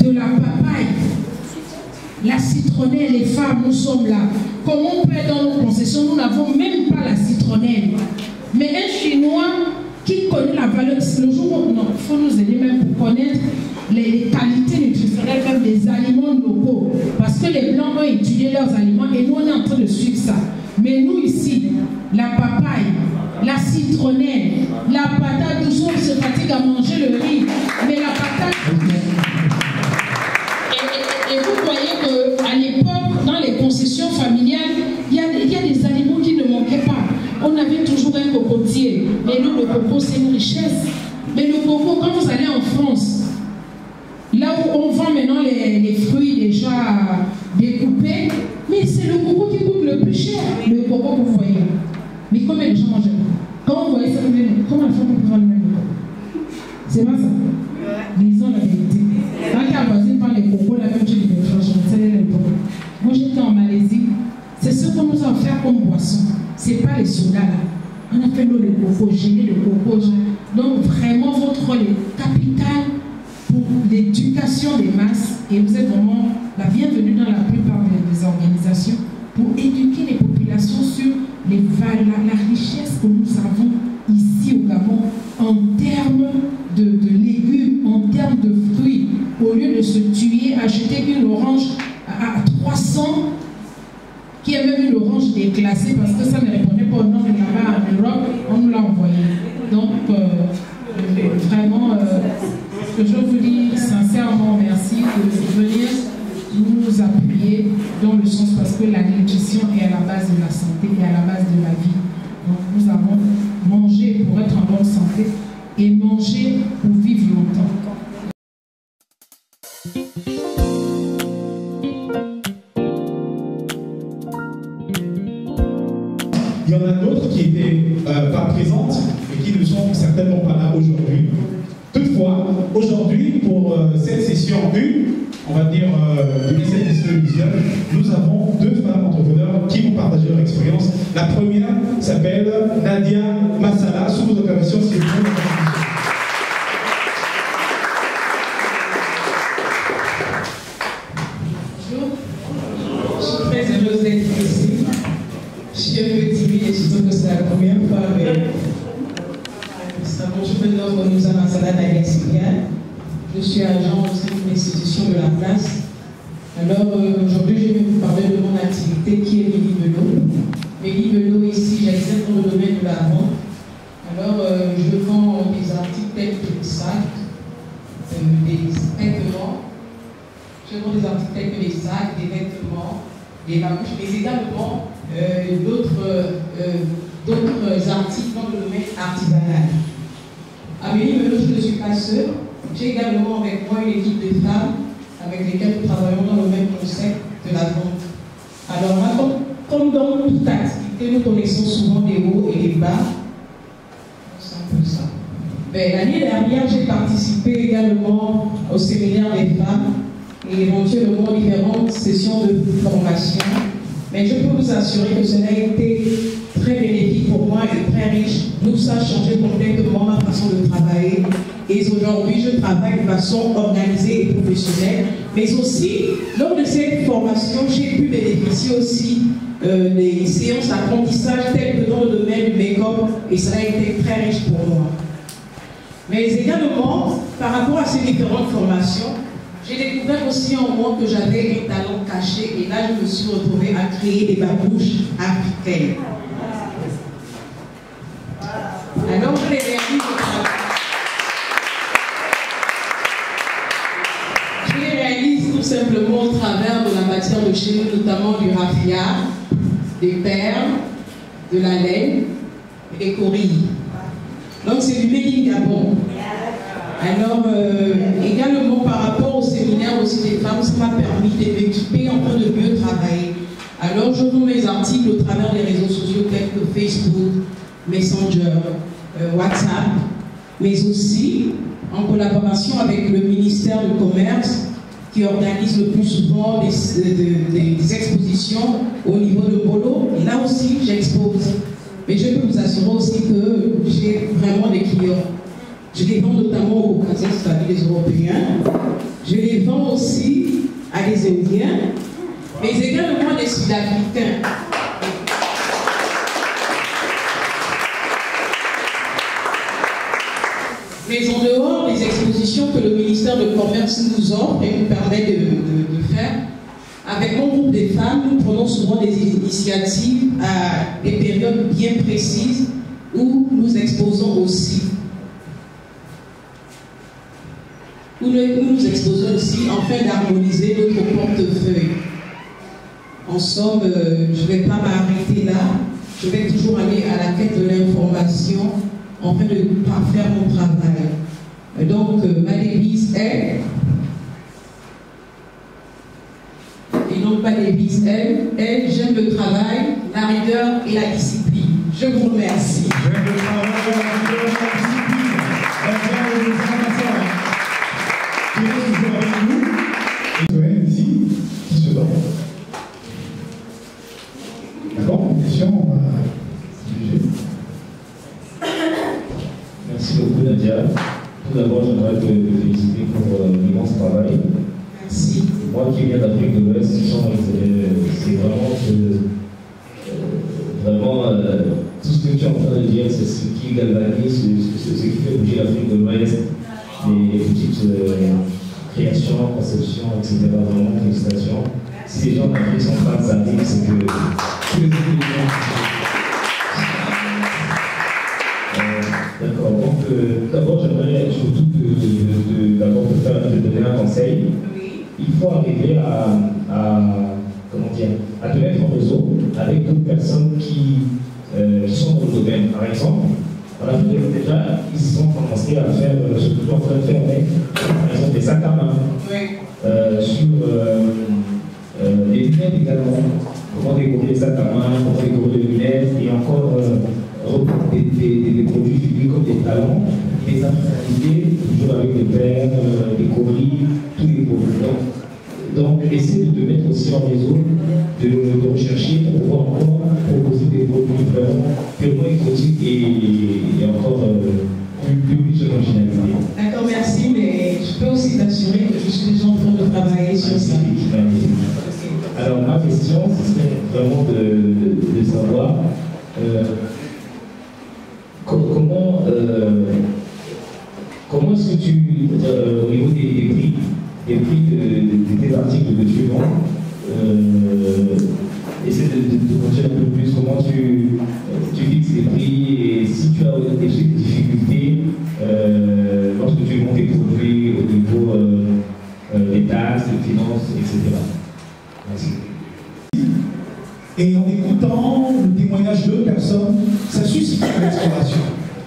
de la papaye. La citronnelle, les femmes, nous sommes là. Comme on peut dans nos concessions, nous n'avons même pas la citronnelle. Mais un Chinois qui connaît la valeur, le jour où, non, il faut nous aider même pour connaître les qualités nutritionnelles même des aliments locaux. Parce que les Blancs ont étudié leurs aliments et nous on est en train de suivre ça. Mais nous ici, la papaye, la citronnelle, la patate douce, on se fatigue à manger le riz. Mais la patate... Et vous voyez qu'à l'époque, dans les concessions familiales, il y a des aliments qui ne manquaient pas. On avait toujours un cocotier. Mais nous, le coco, c'est une richesse. Mais le coco, quand vous allez en France, là où on vend maintenant les fruits déjà découpés, mais c'est le coco qui coûte le plus cher. Le coco que vous voyez. Mais combien de gens mangent? Quand vous voyez ça, vous dites, comment il faut qu'on prenne le même coco? C'est pas ça. Disons la vérité. Quand ta voisine prend les cocos, la même chose, franchement, c'est les cocos. Moi, j'étais en Malaisie. C'est ce qu'on nous a offert comme boisson. C'est pas les sodas là. On a fait l'eau de coco, gelée de coco. Donc vraiment, votre rôle est capital pour l'éducation des masses. Et vous êtes vraiment la bienvenue dans la plupart des organisations pour éduquer les populations sur les valeurs, la richesse que nous avons ici au Gabon en termes de légumes, en termes de fruits. Au lieu de se tuer, acheter une orange à 300, qui est même une orange déclassée parce que ça ne répondait pas au nom de là-bas en Europe, on nous l'a envoyé. Donc, vraiment, ce que je vous dis sincèrement merci de venir nous appuyer dans le sens parce que la nutrition est à la base de la santé et à la base de la vie. Donc, nous avons mangé pour être en bonne santé et manger pour vivre longtemps. Il y en a d'autres qui n'étaient pas présentes et qui ne sont certainement pas là aujourd'hui. Toutefois, aujourd'hui, pour cette session 1, on va dire de cette édition, nous avons 2 femmes entrepreneurs qui vont partager leur expérience. La première s'appelle Nadia Massala, sous vos acclamations, s'il vous plaît. Bonjour, je suis très heureuse d'être ici. Je suis un peu timide et surtout que c'est la première fois, mais bonjour, je nous avons Massala Nadia Syriane. Je suis agent au sein d'une institution de la place. Alors aujourd'hui, je vais vous parler de mon activité qui est Mélie Belot. Mélie Belot, ici, j'exerce dans le domaine de la vente. Alors je vends des articles tels que des sacs, des vêtements. Je vends des articles tels que des sacs, des vêtements, des babouches, mais également d'autres articles dans le domaine artisanal. À Mélie Belot, je ne suis pas seule. J'ai également avec moi une équipe de femmes avec lesquelles nous travaillons dans le même concept de la vente. Alors, comme dans toute activité, nous connaissons souvent des hauts et des bas. C'est un peu ça. L'année dernière, j'ai participé également au séminaire des femmes et éventuellement différentes sessions de formation. Mais je peux vous assurer que cela a été très bénéfique pour moi et très riche. Nous, ça a changé complètement ma façon de travailler. Et aujourd'hui, je travaille de façon organisée et professionnelle. Mais aussi, lors de cette formation, j'ai pu bénéficier aussi des séances d'apprentissage telles que dans le domaine du make-up. Et ça a été très riche pour moi. Mais également, par rapport à ces différentes formations, j'ai découvert aussi en moi que j'avais un talent caché. Et là, je me suis retrouvée à créer des babouches africaines. Alors, je les réalise au travail. Tout simplement au travers de la matière de chez nous, notamment du raffia, des perles, de la laine, et Corée. Donc c'est du Made in Gabon. Alors également par rapport au séminaire aussi des femmes, ça m'a permis de m'équiper en train de mieux travailler. Alors je vends mes articles au travers des réseaux sociaux tels que Facebook, Messenger, WhatsApp, mais aussi en collaboration avec le ministère du Commerce qui organise le plus souvent des expositions au niveau de Bolo. Et là aussi, j'expose. Mais je peux vous assurer aussi que j'ai vraiment des clients. Je les vends notamment aux Caucasiens, c'est-à-dire les Européens. Je les vends aussi à des Indiens, mais également des Sud-Africains. Mais en dehors des expositions que le ministère du Commerce nous offre et nous permet de faire, avec mon groupe de femmes, nous prenons souvent des initiatives à des périodes bien précises où nous exposons aussi. Où nous exposons aussi afin d'harmoniser notre portefeuille. En somme, je ne vais pas m'arrêter là, je vais toujours aller à la quête de l'information afin de parfaire mon travail. Donc, ma devise est, et donc ma devise est j'aime le travail, la rigueur et la discipline. Je vous remercie. J'aime le travail, la rigueur et la discipline. Qui est toujours avec nous. Et ici, qui se donne. D'accord, une question. Merci beaucoup Nadia. Tout d'abord, j'aimerais te féliciter pour l'immense travail. Merci. Moi qui viens d'Afrique de l'Ouest, c'est vraiment tout ce que tu es en train de dire, c'est ce qui galvanise, ce qui fait bouger l'Afrique de l'Ouest, les petites créations, conceptions, etc. Vraiment, félicitations. Si les gens d'Afrique sont pas ça arrive, c'est que tous les étudiants. D'accord, donc d'abord j'aimerais surtout te donner un conseil. Oui. Il faut arriver à te mettre en réseau avec d'autres personnes qui sont dans le domaine. Par exemple, on a vu déjà, ils ont commencé à faire ce que tu es en train de faire avec, par exemple, des sacs à main. Oui. Sur les lunettes également. Comment décorer les sacs à main, comment décorer les lunettes, et encore des produits publics comme des talons, des affinités, toujours avec des paires, des coris, tous les produits. Donc, essaie de te mettre aussi en réseau, de rechercher pour pouvoir encore proposer des produits vraiment purement exotiques et encore plus riches en originalité. D'accord, merci, mais je peux aussi t'assurer que je suis déjà en train de travailler sur ça. Alors, ma question, ce serait vraiment de savoir comment est-ce que tu, au niveau des prix de tes articles que tu vends, essaie de montrer un peu plus comment tu fixes les prix et si tu as des difficultés lorsque tu vends tes produits au niveau des taxes, des finances, etc. Merci. Et en écoutant le témoignage de personnes, ça suscite une inspiration.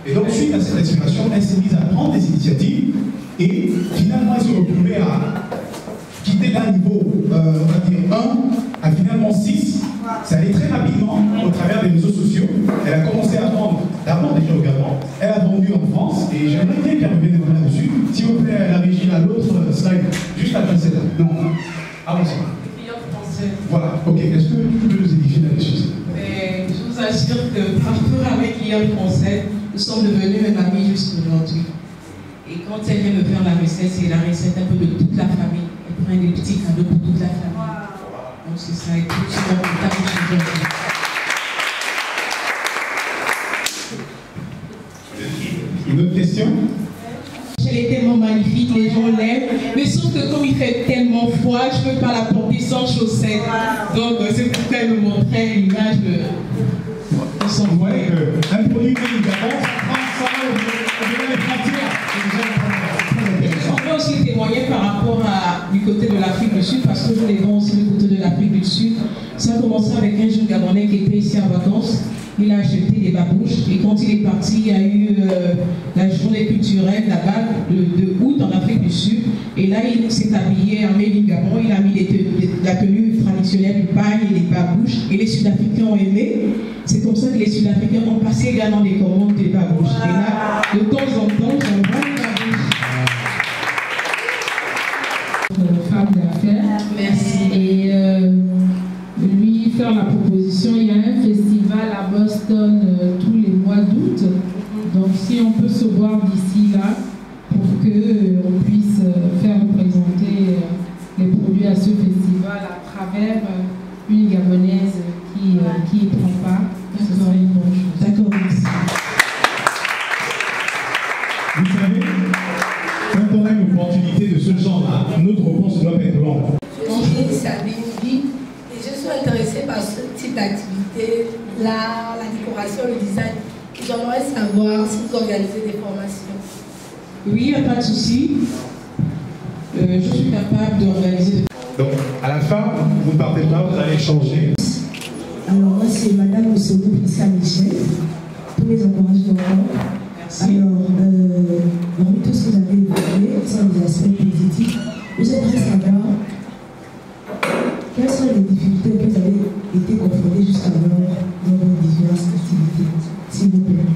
Et donc, suite à cette inspiration, elle s'est mise à prendre des initiatives et finalement, elle s'est retrouvée à quitter d'un niveau, on va dire 1 à finalement 6. Ça allait très rapidement au travers des réseaux sociaux. Elle a commencé à vendre d'abord déjà au Gabon. Elle a vendu en France et j'aimerais bien qu'elle revienne là-dessus. S'il vous plaît, la régie, à l'autre slide, juste après celle-là. Non, avancez. Voilà, ok. Est-ce que tu peux nous édifier là-dessus? Je vous assure que par rapport avec l'IA française, nous sommes devenus même amis jusqu'aujourd'hui. Et quand elle vient me faire la recette, c'est la recette un peu de toute la famille. Elle prend des petits cadeaux pour toute la famille. Donc c'est ça, et tout ce qu'on peut Une autre question? Elle est tellement magnifique, les gens l'aiment, mais sauf que comme il fait tellement froid, je ne peux pas la porter sans chaussettes. Donc c'est pourquoi elle me montrait l'image de son Vous voyez qu'un produit qui est Gabon, ça prend au-delà des frontières. On peut aussi témoigner par rapport du côté de l'Afrique du Sud, parce que je les vends aussi du côté de l'Afrique du Sud. Ça a commencé avec un jeune Gabonais qui était ici en vacances. il a acheté des babouches et quand il est parti, il y a eu la journée culturelle là-bas, le 2 août en Afrique du Sud. Et là, il s'est habillé en Gabon, il a mis la tenue traditionnelle du pagne et des babouches. Et les Sud-Africains ont aimé. C'est comme ça que les Sud-Africains ont passé également des commandes des babouches. Et là, de temps en temps, j'envoie une babouche. Femme d'affaires. Merci. Et lui faire la proposition, il y a un festival à Boston tous les mois d'août. Donc si on peut se voir d'ici là pour qu'on puisse faire représenter les produits à ce festival à travers une Gabonaise qui y prend part, ce serait une bonne chose. D'accord, merci. Vous savez, quand on a une opportunité de ce genre-là, notre réponse doit être longue. Je suis Sabine Guy et je suis intéressée par ce type d'activité, l'art, la décoration, le design. J'aimerais savoir si vous organisez des formations. Oui, il n'y a pas de souci. Je suis capable d'organiser des formations. Donc, à la fin, vous ne partez pas, vous allez changer. Alors, moi, c'est Madame Oussenou Prisca Michel. Tous les encouragements. Alors, parmi tout ce que vous avez évoqué, sur les aspects positifs, j'aimerais savoir quelles sont les difficultés que vous avez été confrontés jusqu'alors dans vos diverses activités, s'il vous plaît.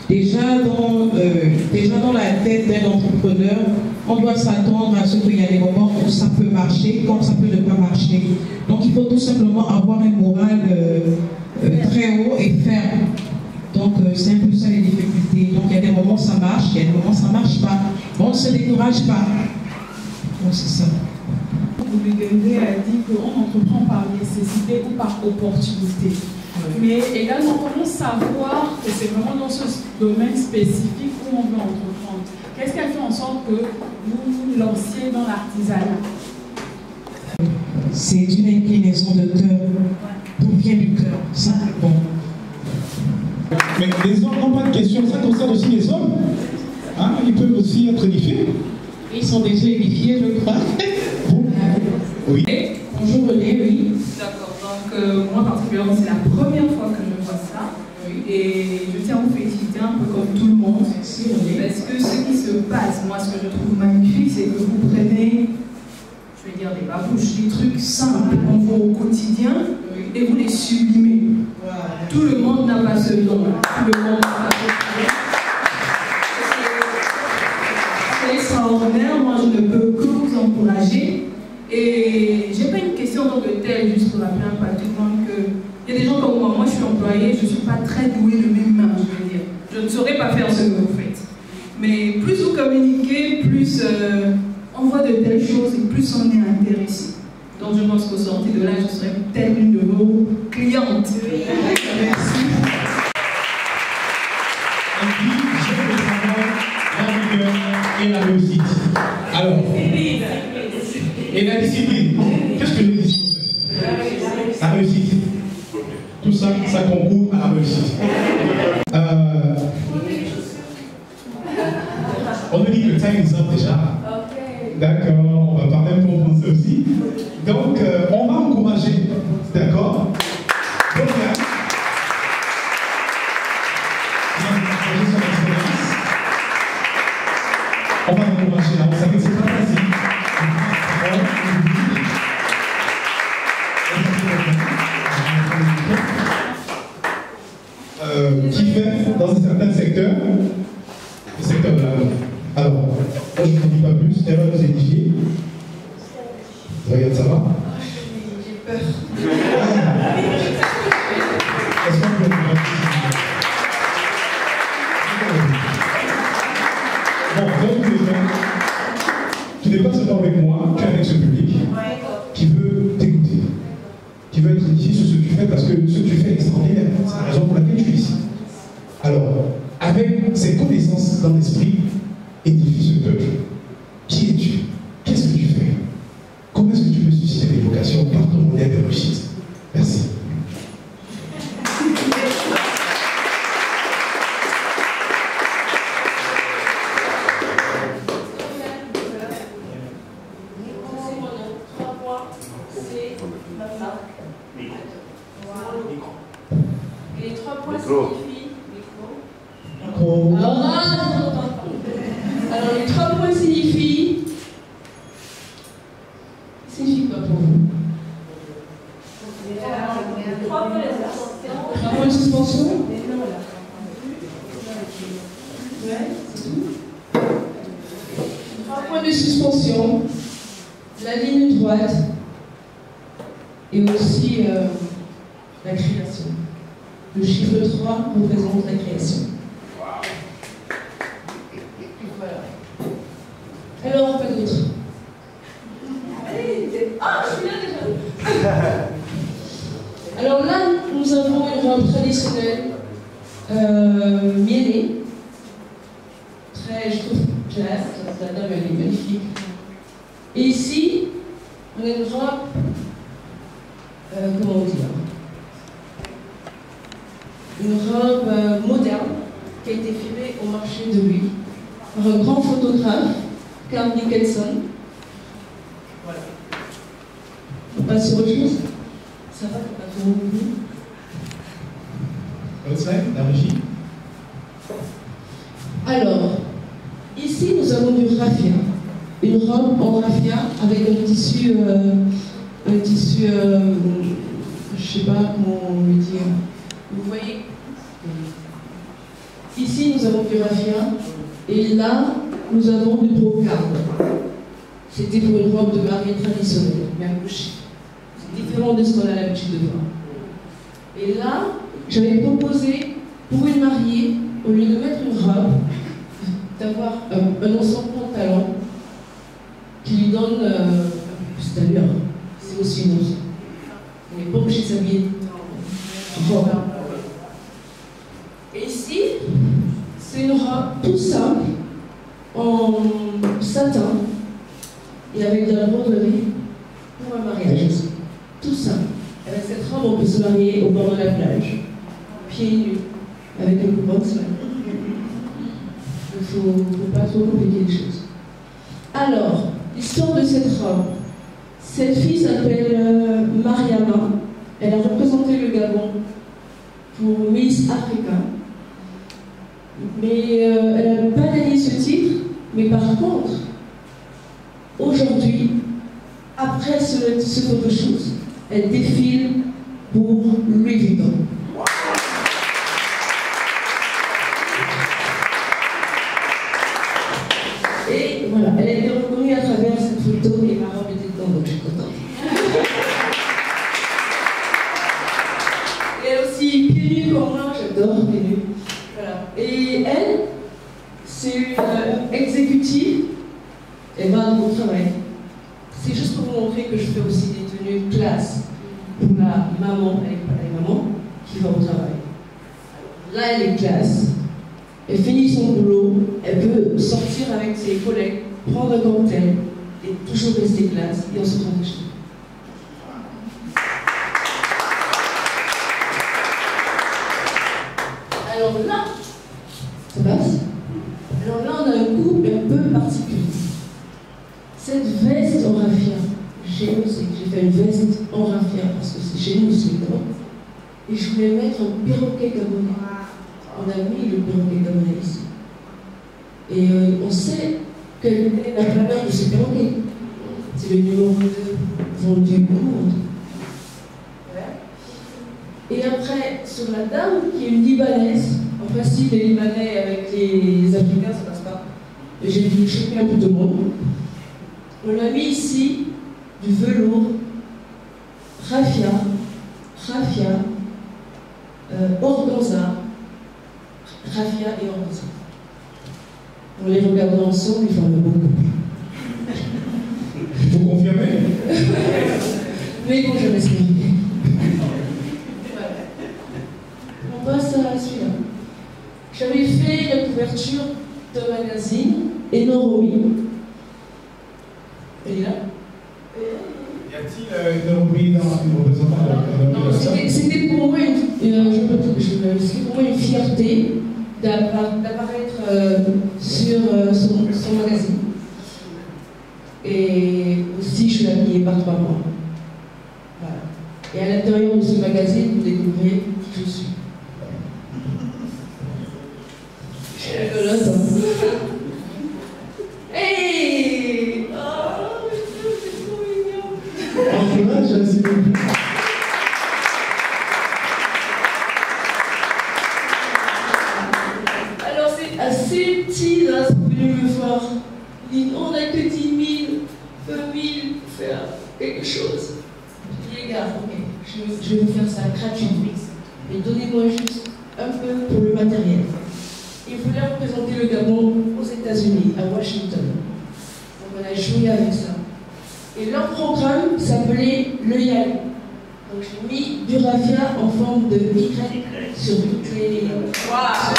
Déjà dans la tête d'un entrepreneur, on doit s'attendre à ce qu'il y a des moments où ça peut marcher, comme ça peut ne pas marcher. Donc il faut tout simplement avoir un moral très haut et ferme. Donc c'est un peu ça les difficultés. Donc il y a des moments où ça marche, il y a des moments où ça ne marche pas. On ne se décourage pas. Donc c'est ça. Boubigendé a dit qu'on entreprend par nécessité ou par opportunité. Mais également, comment savoir que c'est vraiment dans ce domaine spécifique où on veut entreprendre? Qu'est-ce qui a fait en sorte que vous vous lanciez dans l'artisanat? C'est une inclinaison de cœur. Tout vient du cœur, simplement. Mais les hommes n'ont pas de questions, ça concerne aussi les hommes. Hein, ils peuvent aussi être édifiés. Ils sont déjà édifiés, je crois. Oui. Bonjour René, oui. D'accord, donc moi particulièrement, c'est la première fois que je vois ça. Oui. Et je tiens à vous féliciter un peu comme tout le monde. Merci, parce que ce qui se passe, moi ce que je trouve magnifique, c'est que vous prenez, je vais dire des babouches, des trucs simples qu'on voit au quotidien, et vous les sublimez. Voilà. Tout le monde n'a pas ce don. Tout le monde n'a pas ce don. C'est extraordinaire, moi je ne peux que vous encourager. Et j'ai pas une question en tant que telle, juste pour rappeler un patrimoine qu'il y a des gens comme moi, je suis employée, je ne suis pas très douée de mes mains, je veux dire. Je ne saurais pas faire ce que vous faites. Mais plus vous communiquez, plus on voit de telles choses et plus on est intéressé. Donc je pense qu'au sorti de là, je serai peut-être une de vos clientes. Oui. Merci. Et puis, je veux savoir la rigueur et la réussite. Alors, et la discipline. Qu'est-ce que les disciples font? La réussite. Tout ça, ça concourt à la réussite. On me dit que tu as un exemple déjà. D'accord, on va parler un peu en français aussi. Donc, on va encourager. D'accord? Donc, là, on va encourager là. Vous savez que c'est pas facile. Qui fait dans un certain secteur, le secteur de la langue. Alors, moi je ne vous dis pas plus, elle va nous édifier. Regarde, ça va? J'ai peur. Est-ce qu'on peut bon, dans tous les cas, tu n'es pas seulement avec moi, tu es avec ce public qui veut t'écouter, qui veut être édifié sur ce que tu fais, parce que ce que tu fais est extraordinaire. C'est la raison pour laquelle tu es ici. Alors, avec ces connaissances dans l'esprit, édifie ce peuple. Qui es-tu? Qu'est-ce que tu fais? Comment est-ce que tu peux susciter des vocations par ton modèle de réussite? Merci. c'est ma marque. Et les 3 points signifient... Alors les 3 points signifient quoi pour vous? 3 points de suspension. Ouais, c'est tout. 3 points de suspension, la ligne droite et aussi la création. Le chiffre 3 représente la création. Voilà. Alors, pas d'autre. Ah, je suis là déjà. Alors là, nous avons une robe traditionnelle mielée. Très, je trouve, classe. La dame, elle est magnifique. Et ici, on a une robe, comment dire, une robe moderne qui a été filmée au marché de Huy par un grand photographe, Carl Nicholson. Voilà. On passe sur autre chose. Ça va, t'as pas trop oublié. Autre slide, la régie. Alors, ici nous avons du raffia. Une robe en raffia avec un tissu, je sais pas comment le dire. Vous voyez? Ici nous avons du raffia et là nous avons du brocart. C'était pour une robe de mariée traditionnelle, même couchée. C'est différent de ce qu'on a l'habitude de voir. Et là, j'avais proposé pour une mariée, au lieu de mettre une robe, d'avoir un ensemble pantalon qui lui donne plus d'allure. C'est aussi une ensemble. On n'est pas obligé de s'habiller en robe. Et ici, c'est une robe tout simple, en satin, et avec de la broderie pour un mariage. Tout simple. Avec cette robe, on peut se marier au bord de la plage, pieds nus, avec une coupe en soie. Il ne faut pas trop compliquer les choses. Alors, l'histoire de cette robe. Cette fille s'appelle Mariama. Elle a représenté le Gabon pour Miss Africa. Mais elle n'a pas gagné ce titre. Mais par contre, aujourd'hui, après ce photoshoot, elle défile pour Louis Vuitton. Et voilà, elle a été reconnue à travers cette photo et ma robe était dedans, donc je suis contente. Et elle aussi pieds nus comme moi, j'adore pieds nus. Voilà. Et elle, c'est une exécutive, elle va à mon travail. C'est juste pour vous montrer que je fais aussi des tenues classe pour la maman, avec la maman qui va au travail. Là, elle est classe. Elle finit son boulot, elle peut sortir avec ses collègues, prendre un cocktail et toujours rester classe et on se rend chez nous. Alors là, ça passe. Alors là, on a un couple un peu particulier. Cette veste en raffia, chez nous, j'ai fait une veste en raffia parce que c'est chez nous, c'est évident. Et je voulais mettre un perroquet gabonais. On a mis le perroquet gabonais ici. Et on sait quelle est la valeur de ce perroquet. C'est le numéro 2 vendu au monde. Et après, sur la dame, qui est une Libanaise, en principe, les Libanais avec les Africains, ça passe pas. Et j'ai dû choquer un peu de monde. On a mis ici du velours, raffia, organza, raffia et organza. On les regarde ensemble, ils forment beaucoup. Vous confirmez? Mais bon, je vais se marier. On passe à celui-là. J'avais fait la couverture d'un magazine, Enoromi. Elle est là? Y a-t-il une représentant de c'était pour moi une fierté d'apparaître sur son magazine. Et aussi, je suis habillée par 3 mois. Et à l'intérieur de ce magazine, vous découvrez qui je suis. Je suis rigolote, hein. Hey! Oh, c'est trop mignon! Encourage, s'il vous plaît. Alors c'est assez petit, là, si vous voulez me voir. On n'a que 10 000, 20 000 pour faire quelque chose. Je dis, les gars, ok, je vais vous faire ça gratuitement. Mais donnez-moi juste un peu pour le matériel. Il voulait représenter le Gabon aux États-Unis, à Washington. Donc on a joué avec ça. Et leur programme s'appelait le YALI. Donc j'ai mis du raffia en forme de Y sur toutes les... Wow.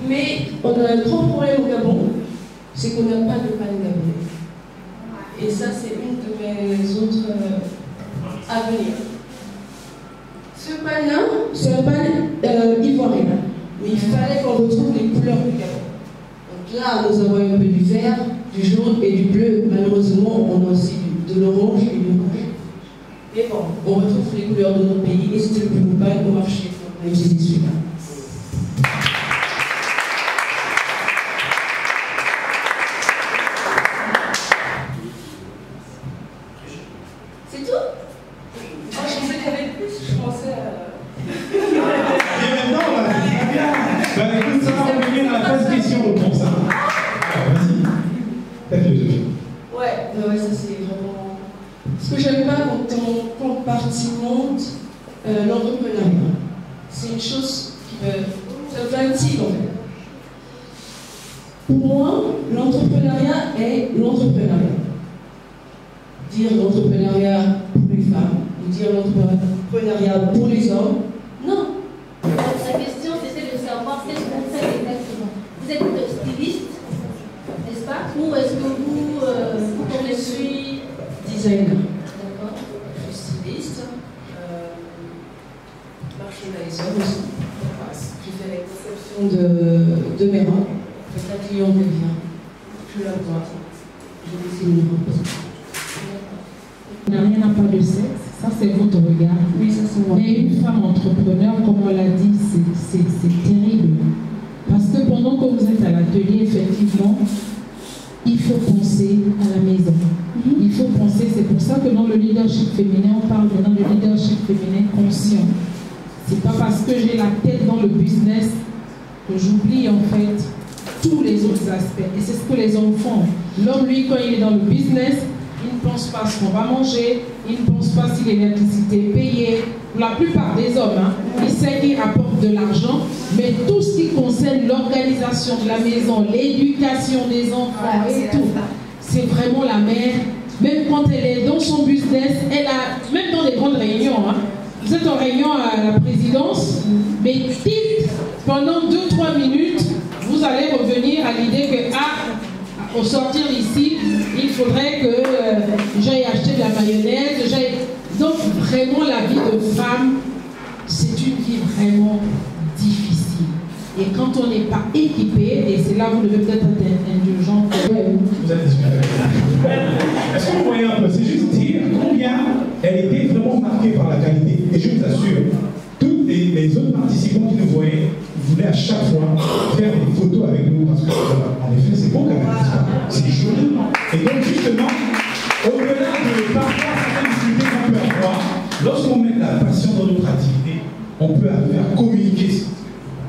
Mais on a un grand problème au Gabon, c'est qu'on n'a pas de panne gabonais. Et ça, c'est une de mes autres à venir. Ce pan-là, c'est un pan ivoirien. Mais il fallait qu'on retrouve les couleurs du Gabon. Donc là, nous avons un peu du vert, du jaune et du bleu. Malheureusement, on a aussi de l'orange et du rouge. Mais bon, on retrouve les couleurs de notre pays et c'était le plus beau pan au marché. On a utilisé celui-là. Ouais, ça c'est vraiment... Ce que j'aime pas quand on compartimente l'entrepreneuriat, c'est une chose qui me fatigue en fait. Pour moi, l'entrepreneuriat est l'entrepreneuriat. Dire l'entrepreneuriat pour les femmes, ou dire l'entrepreneuriat pour les hommes, non. La question c'était de savoir qu'est-ce qu'on fait exactement. Vous êtes styliste, n'est-ce pas? Ou est-ce que vous je suis designer. D'accord. Je suis styliste, merchandiser aussi. Je fais la conception de mes robes. Quand la cliente vient, je la vois, je dessine une robe. Il n'y a rien à part de sexe, ça c'est votre regard. Oui, ça c'est moi. Mais une femme entrepreneur, comme on l'a dit, c'est terrible. Parce que pendant que vous êtes à l'atelier, effectivement, il faut penser à la maison. Il faut penser, c'est pour ça que dans le leadership féminin, on parle maintenant de leadership féminin conscient. C'est pas parce que j'ai la tête dans le business que j'oublie en fait tous les autres aspects. Et c'est ce que les enfants, l'homme lui quand il est dans le business, il ne pense pas à ce qu'on va manger, il ne pense pas si l'électricité est payée. La plupart des hommes, ils savent qu'ils rapportent de l'argent, mais tout ce qui concerne l'organisation de la maison, l'éducation des enfants et tout, c'est vraiment la mère. Même quand elle est dans son business, elle a, même dans les grandes réunions, vous êtes en réunion à la présidence, mais pendant 2-3 minutes, vous allez revenir à l'idée que, au sortir d'ici, il faudrait que j'aille acheter de la mayonnaise, donc vraiment la vie de femme, c'est une vie vraiment difficile. Et quand on n'est pas équipé, et c'est là où vous devez peut-être être indulgent. Vous allez discuter avec elle. Est-ce que vous voyez un peu? C'est juste dire combien elle était vraiment marquée par la qualité. Et je vous assure, tous les autres participants qui nous voyaient voulaient à chaque fois faire des photos avec nous parce que, en effet, c'est beau quand même. C'est joli. Et donc, justement, au-delà de parfois certaines difficultés qu'on peut avoir, lorsqu'on met de la passion dans notre activité, on peut faire communiquer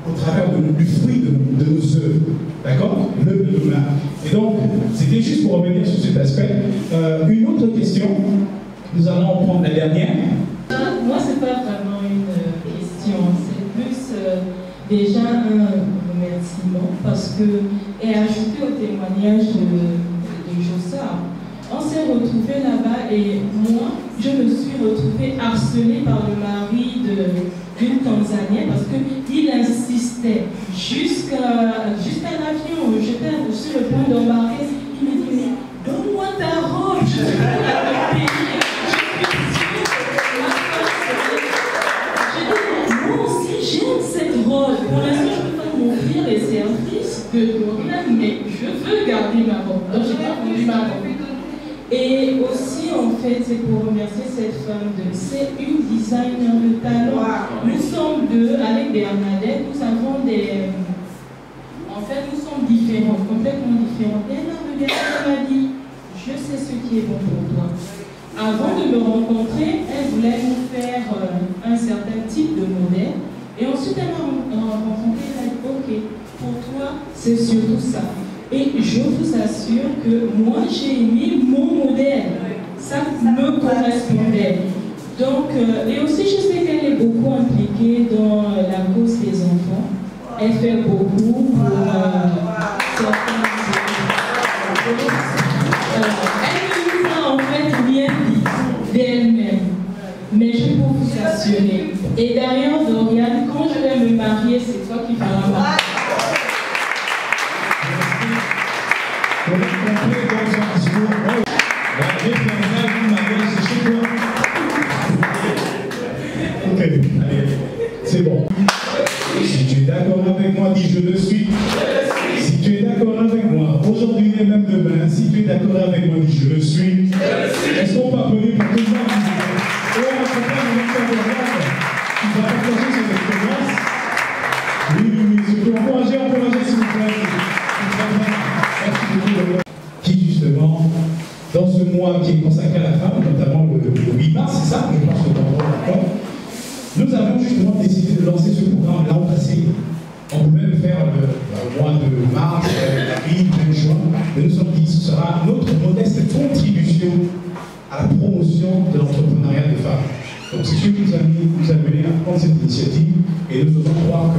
au travers du fruit de nos œuvres. D'accord? L'œuvre de nos mains. Et donc, c'était juste pour revenir sur cet aspect. Une autre question, nous allons prendre la dernière. Moi, ce n'est pas vraiment une question, c'est plus déjà un remerciement parce que, et ajouté au témoignage de Jossa, on s'est retrouvés là-bas et moi, je me suis retrouvée harcelée par le mari d'une Tanzanienne parce qu'il insistait jusqu'à l'avion. J'étais sur le point d'embarquer. Il me dit, mais donne-moi ta robe, je suis pas la payer. Je dis, moi aussi j'aime cette robe. Pour l'instant, je ne peux pas m'ouvrir les services. de Dorian, mais je veux garder ma robe. Donc j'ai pas vendu ma robe. Et aussi, en fait, c'est pour remercier cette femme. C'est une designer de talent. Nous sommes deux, avec Bernadette, nous avons des... En fait, nous sommes différents, complètement différents. Et elle m'a regardé, elle m'a dit, je sais ce qui est bon pour toi. Avant de me rencontrer, elle voulait nous faire un certain type de modèle. Et ensuite, elle m'a rencontré, elle a dit, ok, pour toi, c'est surtout ça. Et je vous assure que moi, j'ai mis mon modèle. Ça me correspondait. Donc, et aussi, je sais qu'elle est beaucoup impliquée dans la cause des enfants. Elle fait beaucoup pour certains. Elle ne nous a en fait rien dit d'elle-même. Mais je peux vous assurer. Et d'ailleurs, Dorian, quand je vais me marier, c'est toi qui feras ma mariage. Ok, allez, c'est bon. Si tu es d'accord avec moi, dis je le suis. Si tu es d'accord avec moi, aujourd'hui et même demain, si tu es d'accord avec moi, dis je le suis. Est-ce qu'on peut applaudir pour tout le monde? Et on va faire qui va partager cette expérience. Oui, c'est pour encourager s'il vous plaît. Qui justement, dans ce mois qui est consacré à la femme, notamment le 8 mars, c'est ça, je pense que d'accord, nous avons justement décidé de lancer ce programme l'an passé. On pouvait le faire le mois de mars, avril, juin, mais nous sommes dit que ce sera notre modeste contribution à la promotion de l'entrepreneuriat des femmes. Donc c'est ce qui nous a mené à prendre cette initiative et nous osons croire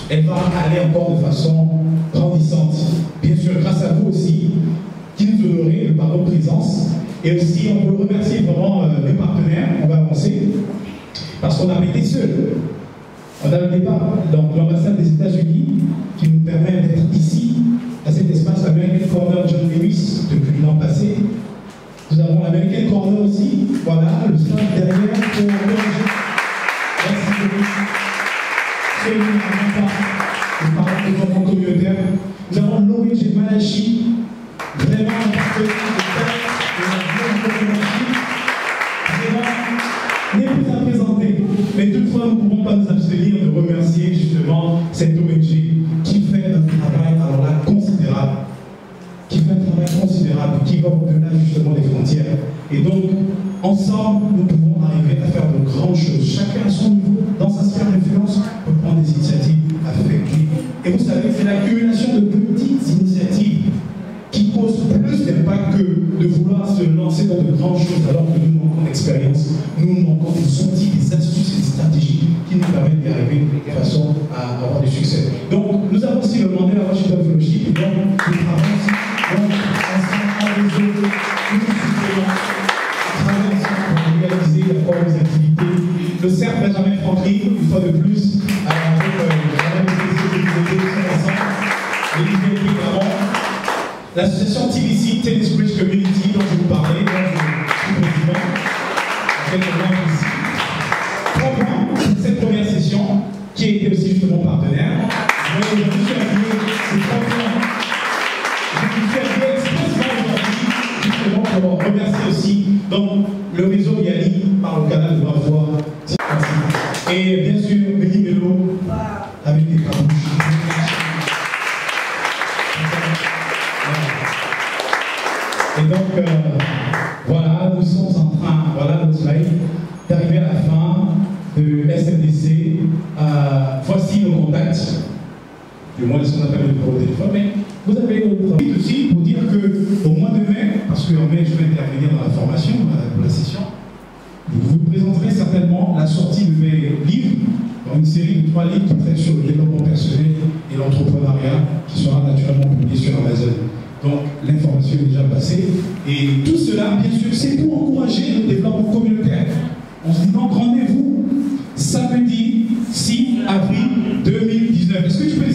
qu'elle va aller encore de façon grandissante. Bien sûr, grâce à vous aussi, qui nous honorez par votre présence. Et aussi, on veut remercier vraiment mes partenaires, on va avancer, parce qu'on a été seuls. On a le départ, donc l'ambassade des États-Unis, qui nous permet d'être ici, à cet espace American Corner John Lewis, depuis l'an passé. Nous avons l'American Corner aussi, voilà, le stade derrière pour encourager. Merci beaucoup. Ceux qui n'ont pas le parents de développement communautaire. Nous avons l'ONG Malachi, vraiment un partenaire de la communauté. Vraiment, n'est plus à présenter. Mais toutefois, nous ne pouvons pas nous abstenir de remercier justement cette ONG qui fait un travail alors là considérable. Qui va au-delà justement des frontières. Et donc, ensemble, nous pouvons arriver à faire de grandes choses. Chacun à son niveau, dans sa sphère d'influence, peut prendre des initiatives affectives. Et vous savez, c'est l'accumulation de petites initiatives qui causent plus d'impact que de vouloir se lancer dans de grandes choses alors que nous manquons d'expérience, nous manquons des outils, des astuces et des stratégies qui nous permettent d'y arriver de façon à avoir du succès. Donc, nous avons aussi demandé à Washington Fellowship et donc nous travaillons aussi ensemble en réseau, nous travaillons ensemble pour réaliser la des activités. Le cercle Benjamin Franklin, une fois de plus, avec l'association TBC, Tennis Bridge Community, dont je vous parlais, dont je suis président, en quelques mois ici. 3 points pour cette première session, qui a été aussi justement partenaire. Je me suis appuyé ces 3 points. Je me suis appuyé expressément aujourd'hui, justement pour remercier aussi donc, le réseau Yali par le canal de ma voix. Merci. Et bien sûr, Benny Melo, avec des carouches. Et donc, voilà, nous sommes en train, voilà notre slide, d'arriver à la fin de SMDC. Voici nos contacts. Du moins, ce qu'on appelle le numéro de téléphone. Mais vous avez notre tweet aussi pour dire qu'au mois de mai, parce qu'en mai, je vais intervenir dans la formation, pour la session, vous présenterez certainement la sortie de mes livres, dans une série de 3 livres qui traitent sur le développement personnel et l'entrepreneuriat, qui sera naturellement publié sur Amazon. Donc l'information est déjà passée. Et tout cela, bien sûr, c'est pour encourager le développement communautaire. On se dit donc rendez-vous samedi 6 avril 2019. Est-ce que tu peux